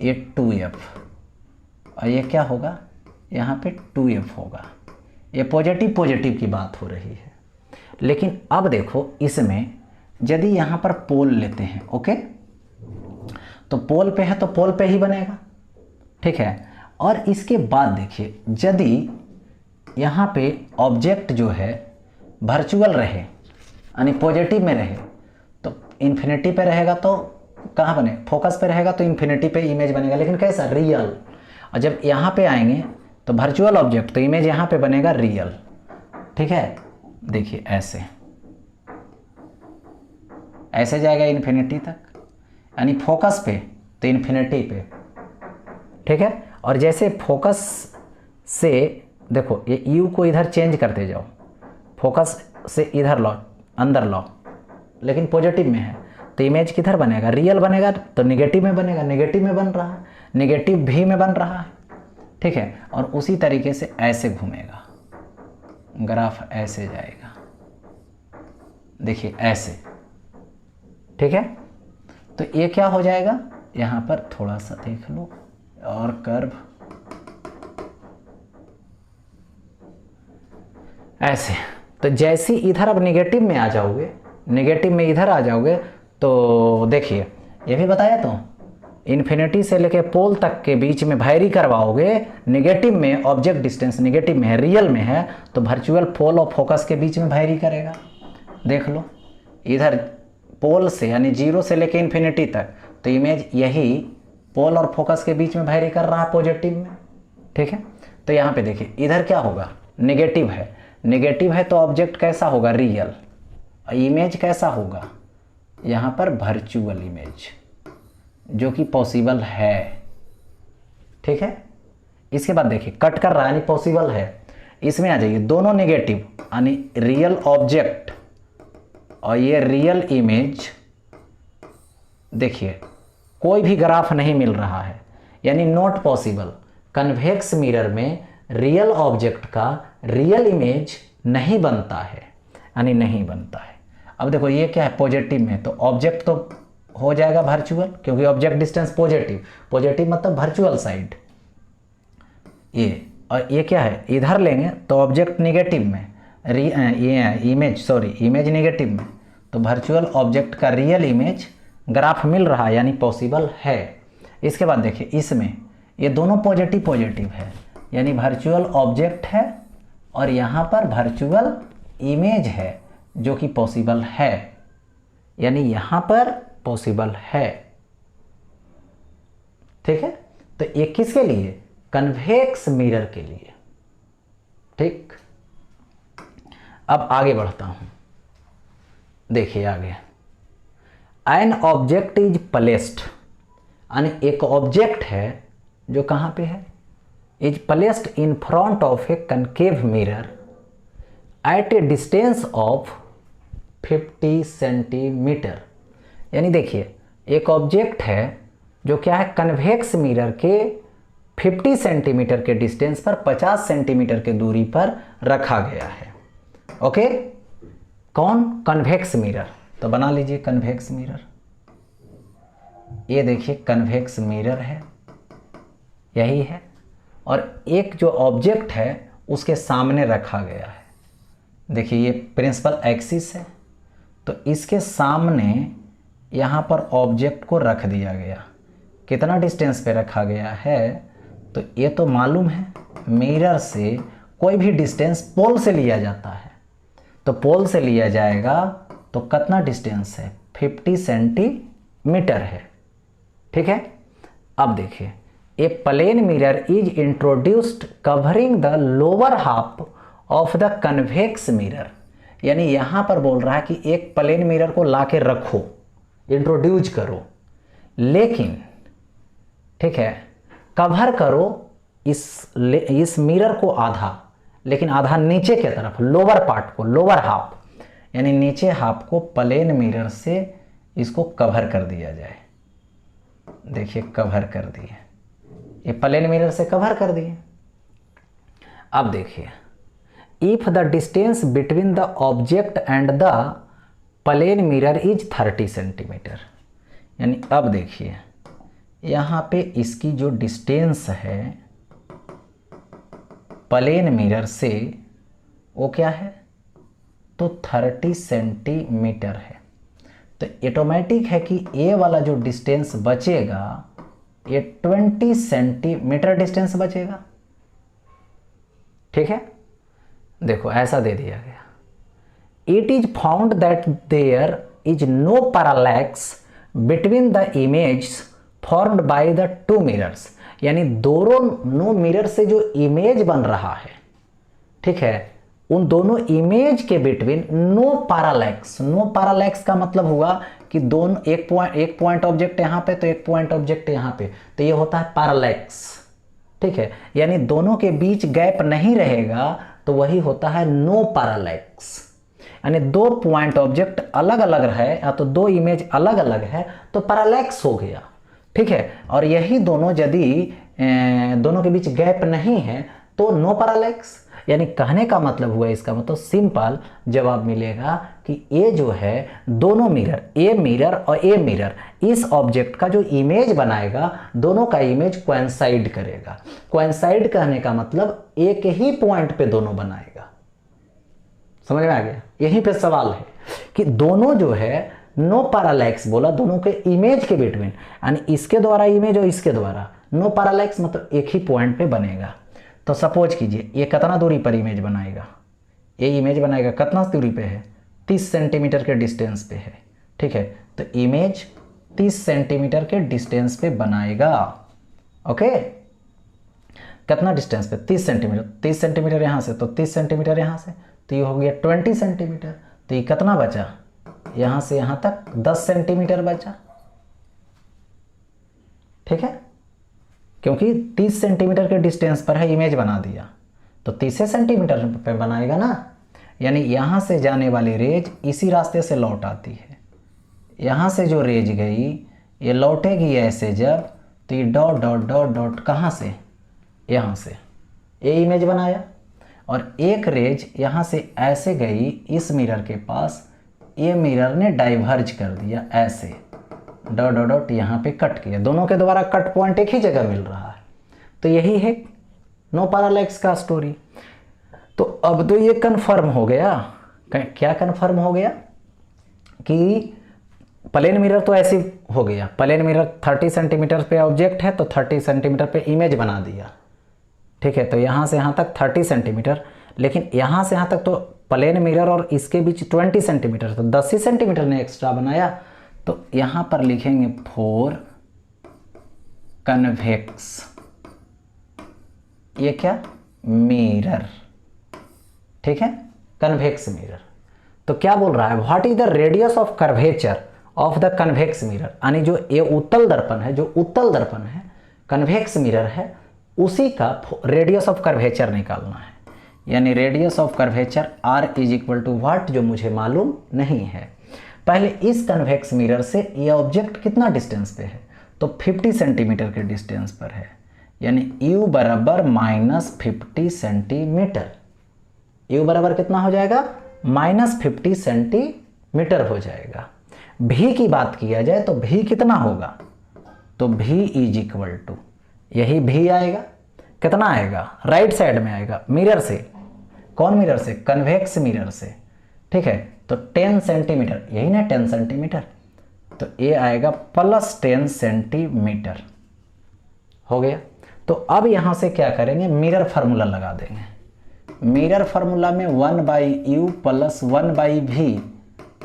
ये 2f, और ये क्या होगा, यहाँ पे 2f होगा। ये पॉजिटिव पॉजिटिव की बात हो रही है। लेकिन अब देखो इसमें यदि यहाँ पर पोल लेते हैं, ओके, तो पोल पे है तो पोल पे ही बनेगा, ठीक है। और इसके बाद देखिए, यदि यहाँ पे ऑब्जेक्ट जो है वर्चुअल रहे यानी पॉजिटिव में रहे तो इन्फिनिटी पे रहेगा, तो कहाँ बने, फोकस पे रहेगा तो इन्फिनिटी पे इमेज बनेगा, लेकिन कैसा, रियल। और जब यहाँ पे आएंगे तो वर्चुअल ऑब्जेक्ट, तो इमेज यहाँ पे बनेगा रियल। ठीक है, देखिए ऐसे ऐसे जाएगा इन्फिनिटी तक, यानी फोकस पे तो इन्फिनिटी पे। ठीक है, और जैसे फोकस से देखो ये यू को इधर चेंज करते जाओ, फोकस से इधर लाओ, अंदर लाओ, लेकिन पॉजिटिव में है तो इमेज किधर बनेगा, रियल बनेगा, तो निगेटिव में बनेगा, निगेटिव में बन रहा है, निगेटिव भी में बन रहा है। ठीक है, और उसी तरीके से ऐसे घूमेगा ग्राफ, ऐसे जाएगा, देखिए ऐसे। ठीक है, तो ये क्या हो जाएगा, यहाँ पर थोड़ा सा देख लो, और कर्व ऐसे। तो जैसे इधर अब निगेटिव में आ जाओगे, निगेटिव में इधर आ जाओगे, तो देखिए ये भी बताया तो इन्फिनिटी से लेके पोल तक के बीच में वैरी करवाओगे, निगेटिव में ऑब्जेक्ट डिस्टेंस निगेटिव में है, रियल में है, तो वर्चुअल पोल और फोकस के बीच में वैरी करेगा। देख लो इधर पोल से यानी 0 से लेके इन्फिनिटी तक, तो इमेज यही पोल और फोकस के बीच में वैरी कर रहा है पॉजिटिव में। ठीक है, तो यहाँ पे देखिए इधर क्या होगा, निगेटिव है, निगेटिव है तो ऑब्जेक्ट कैसा होगा, रियल, इमेज कैसा होगा, यहाँ पर वर्चुअल इमेज, जो कि पॉसिबल है। ठीक है, इसके बाद देखिए कट कर रहा है यानी पॉसिबल है, इसमें आ जाइए, दोनों नेगेटिव यानी रियल ऑब्जेक्ट और ये रियल इमेज, देखिए कोई भी ग्राफ नहीं मिल रहा है, यानी नॉट पॉसिबल। कन्वेक्स मिरर में रियल ऑब्जेक्ट का रियल इमेज नहीं बनता है, यानी नहीं बनता है। अब देखो ये क्या है, पॉजिटिव में, तो ऑब्जेक्ट तो हो जाएगा वर्चुअल, क्योंकि ऑब्जेक्ट डिस्टेंस पॉजिटिव, पॉजिटिव मतलब वर्चुअल साइड ये, और ये क्या है, इधर लेंगे तो ऑब्जेक्ट निगेटिव में, ये इमेज, सॉरी इमेज निगेटिव में, तो वर्चुअल ऑब्जेक्ट का रियल इमेज ग्राफ मिल रहा है, यानी पॉसिबल है। इसके बाद देखिए इसमें ये दोनों पॉजिटिव पॉजिटिव है, यानी वर्चुअल ऑब्जेक्ट है और यहाँ पर वर्चुअल इमेज है, जो कि पॉसिबल है, यानी यहाँ पर पॉसिबल है। ठीक है, तो ये किसके लिए, कन्वेक्स मिरर के लिए। ठीक, अब आगे बढ़ता हूं, देखिए आगे, एन ऑब्जेक्ट इज प्लेस्ड, यानी एक ऑब्जेक्ट है जो कहां पे है, is placed in front of a concave mirror at A distance of 50 centimetre. यानी देखिए एक ऑब्जेक्ट है जो क्या है, कन्वेक्स मिरर के 50 सेंटीमीटर के डिस्टेंस पर 50 सेंटीमीटर के दूरी पर रखा गया है। ओके, कौन, कन्वेक्स मिरर, तो बना लीजिए कन्वेक्स मिरर। ये देखिए कन्वेक्स मिरर है, यही है, और एक जो ऑब्जेक्ट है उसके सामने रखा गया है। देखिए ये प्रिंसिपल एक्सिस है, तो इसके सामने यहाँ पर ऑब्जेक्ट को रख दिया गया। कितना डिस्टेंस पे रखा गया है, तो ये तो मालूम है, मिरर से कोई भी डिस्टेंस पोल से लिया जाता है, तो पोल से लिया जाएगा तो कितना डिस्टेंस है, 50 सेंटीमीटर है। ठीक है, अब देखिए a plane mirror is introduced covering the lower half of the convex mirror, यानी यहाँ पर बोल रहा है कि एक प्लेन मिरर को ला के रखो, इंट्रोड्यूस करो, लेकिन ठीक है कवर करो इस मिरर को आधा, लेकिन आधा नीचे के तरफ, लोअर पार्ट को, लोअर हाफ, यानी नीचे हाफ को प्लेन मिरर से इसको कवर कर दिया जाए। देखिए कवर कर दिए, ये प्लेन मिरर से कवर कर दिए। अब देखिए if the distance between the object and the plane mirror is 30 centimetre, यानी अब देखिए यहाँ पे इसकी जो डिस्टेंस है प्लेन मिरर से वो क्या है, तो 30 सेंटीमीटर है। तो ऑटोमेटिक है कि ए वाला जो डिस्टेंस बचेगा ये 20 सेंटीमीटर डिस्टेंस बचेगा। ठीक है, देखो ऐसा दे दिया गया, it is found that there is no parallax between the image formed by the two mirrors, यानी दोनों मिरर से जो इमेज बन रहा है, ठीक है, उन दोनों इमेज के between no parallax. No parallax का मतलब हुआ कि दोनों एक पॉइंट ऑब्जेक्ट यहाँ पे तो एक पॉइंट ऑब्जेक्ट यहाँ पे, तो ये होता है पैरालैक्स। ठीक है, यानी दोनों के बीच गैप नहीं रहेगा तो वही होता है नो पैरालैक्स। यानी दो पॉइंट ऑब्जेक्ट अलग अलग है या तो दो इमेज अलग अलग है तो पैरालैक्स हो गया। ठीक है, और यही दोनों यदि दोनों के बीच गैप नहीं है तो नो पैरालैक्स। यानी कहने का मतलब हुआ, इसका मतलब सिंपल जवाब मिलेगा कि ये जो है दोनों मिरर, ए मिरर और ए मिरर, इस ऑब्जेक्ट का जो इमेज बनाएगा दोनों का इमेज कोइंसाइड करेगा। कोइंसाइड कहने का मतलब एक ही पॉइंट पे दोनों बनाएगा। समझ में आ गया? यहीं पे सवाल है कि दोनों जो है नो पैरालैक्स बोला, दोनों के इमेज के बिटवीन, यानी इसके द्वारा इमेज और इसके द्वारा नो पैरालैक्स मतलब एक ही पॉइंट पे बनेगा। तो सपोज कीजिए ये कितना दूरी पर इमेज बनाएगा, ये इमेज बनाएगा कितना दूरी पे है, 30 सेंटीमीटर के डिस्टेंस पे है। ठीक है, तो इमेज 30 सेंटीमीटर के डिस्टेंस पे बनाएगा। ओके, कितना डिस्टेंस पे, 30 सेंटीमीटर। 30 सेंटीमीटर यहाँ से तो 30 सेंटीमीटर यहाँ से, तो ये हो गया 20 सेंटीमीटर। तो ये कितना बचा, यहाँ से यहाँ तक 10 सेंटीमीटर बचा। ठीक है, क्योंकि 30 सेंटीमीटर के डिस्टेंस पर है, इमेज बना दिया तो 30 सेंटीमीटर पे बनाएगा ना। यानी यहाँ से जाने वाली रेज इसी रास्ते से लौट आती है। यहाँ से जो रेज गई ये लौटेगी ऐसे जब, तो ये डॉट डॉट डॉट डॉट कहाँ से, यहाँ से ये इमेज बनाया। और एक रेज यहाँ से ऐसे गई इस मिरर के पास, ये मिरर ने डाइवर्ज कर दिया ऐसे, डॉट डॉट डॉट यहाँ पे कट किया, दोनों के द्वारा कट पॉइंट एक ही जगह मिल रहा है। तो यही है नो पैरालैक्स का स्टोरी। तो अब तो ये कन्फर्म हो गया, क्या कन्फर्म हो गया कि प्लेन मिरर तो ऐसे हो गया, प्लेन मिरर 30 सेंटीमीटर पे ऑब्जेक्ट है तो 30 सेंटीमीटर पे इमेज बना दिया। ठीक है, तो यहाँ से यहाँ तक 30 सेंटीमीटर, लेकिन यहाँ से यहाँ तक तो प्लेन मिरर और इसके बीच 20 सेंटीमीटर, तो 10 ही सेंटीमीटर ने एक्स्ट्रा बनाया। तो यहाँ पर लिखेंगे फॉर कन्वेक्स, ये क्या, मिरर। ठीक है, कन्वेक्स मिरर। तो क्या बोल रहा है, what is the radius of curvature of the convex mirror, यानी जो ये उत्तल दर्पण है, जो उत्तल दर्पण है कन्वेक्स मिरर है, उसी का रेडियस ऑफ कर्वेचर निकालना है। यानी radius of curvature R is equal to what, जो मुझे मालूम नहीं है। पहले इस कन्वेक्स मिरर से ये ऑब्जेक्ट कितना डिस्टेंस पे है, तो 50 सेंटीमीटर के डिस्टेंस पर है। यानी u बराबर -50 सेंटीमीटर, u बराबर कितना हो जाएगा, -50 सेंटीमीटर हो जाएगा। v की बात किया जाए तो v कितना होगा, तो v इज इक्वल टू, यही v आएगा, कितना आएगा, राइट साइड में आएगा मिरर से। कौन मिरर से, कन्वेक्स मिरर से। ठीक है, तो 10 सेंटीमीटर, यही ना 10 सेंटीमीटर, तो ये आएगा +10 सेंटीमीटर हो गया। तो अब यहाँ से क्या करेंगे, मिरर फार्मूला लगा देंगे। मिरर फार्मूला में 1/u + 1/v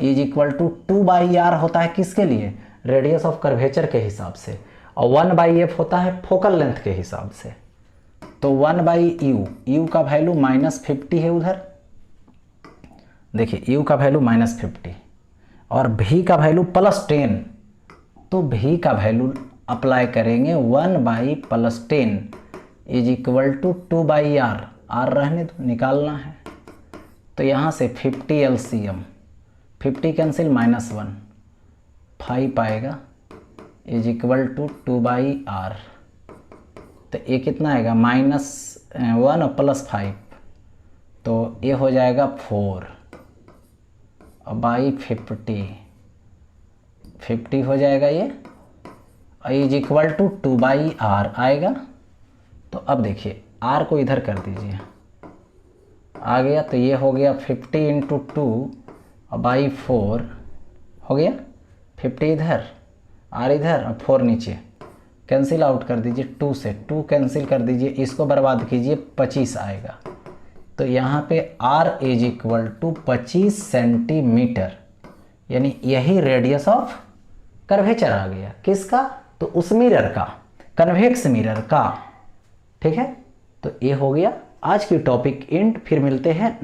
is equal to 2/r होता है, किसके लिए, रेडियस ऑफ कर्वेचर के हिसाब से, और 1/f होता है फोकल लेंथ के हिसाब से। तो 1/u, u का वैल्यू -50 है उधर, देखिए u का वैल्यू -50 और v का वैल्यू +10, तो v का वैल्यू अप्लाई करेंगे 1/+10 is equal to 2/r, r रहने दो, निकालना है। तो यहाँ से 50 LCM, 50 कैंसिल -1, 5 आएगा इज इक्वल टू 2/r। तो ये कितना आएगा, -1 और +5, तो ये हो जाएगा 4 और बाई 50 हो जाएगा ये, इज इक्वल टू 2/r आएगा। तो अब देखिए r को इधर कर दीजिए, आ गया, तो ये हो गया 50 × 2 और बाई 4 हो गया, 50 इधर, r इधर और 4 नीचे, कैंसिल आउट कर दीजिए 2 से, 2 कैंसिल कर दीजिए, इसको बर्बाद कीजिए, 25 आएगा। तो यहाँ पे r is equal to 25 centimetre, यानी यही रेडियस ऑफ कर्वेचर आ गया। किसका? तो उस मिरर का, कन्वेक्स मिरर का। ठीक है, तो ये हो गया आज की टॉपिक एंड। फिर मिलते हैं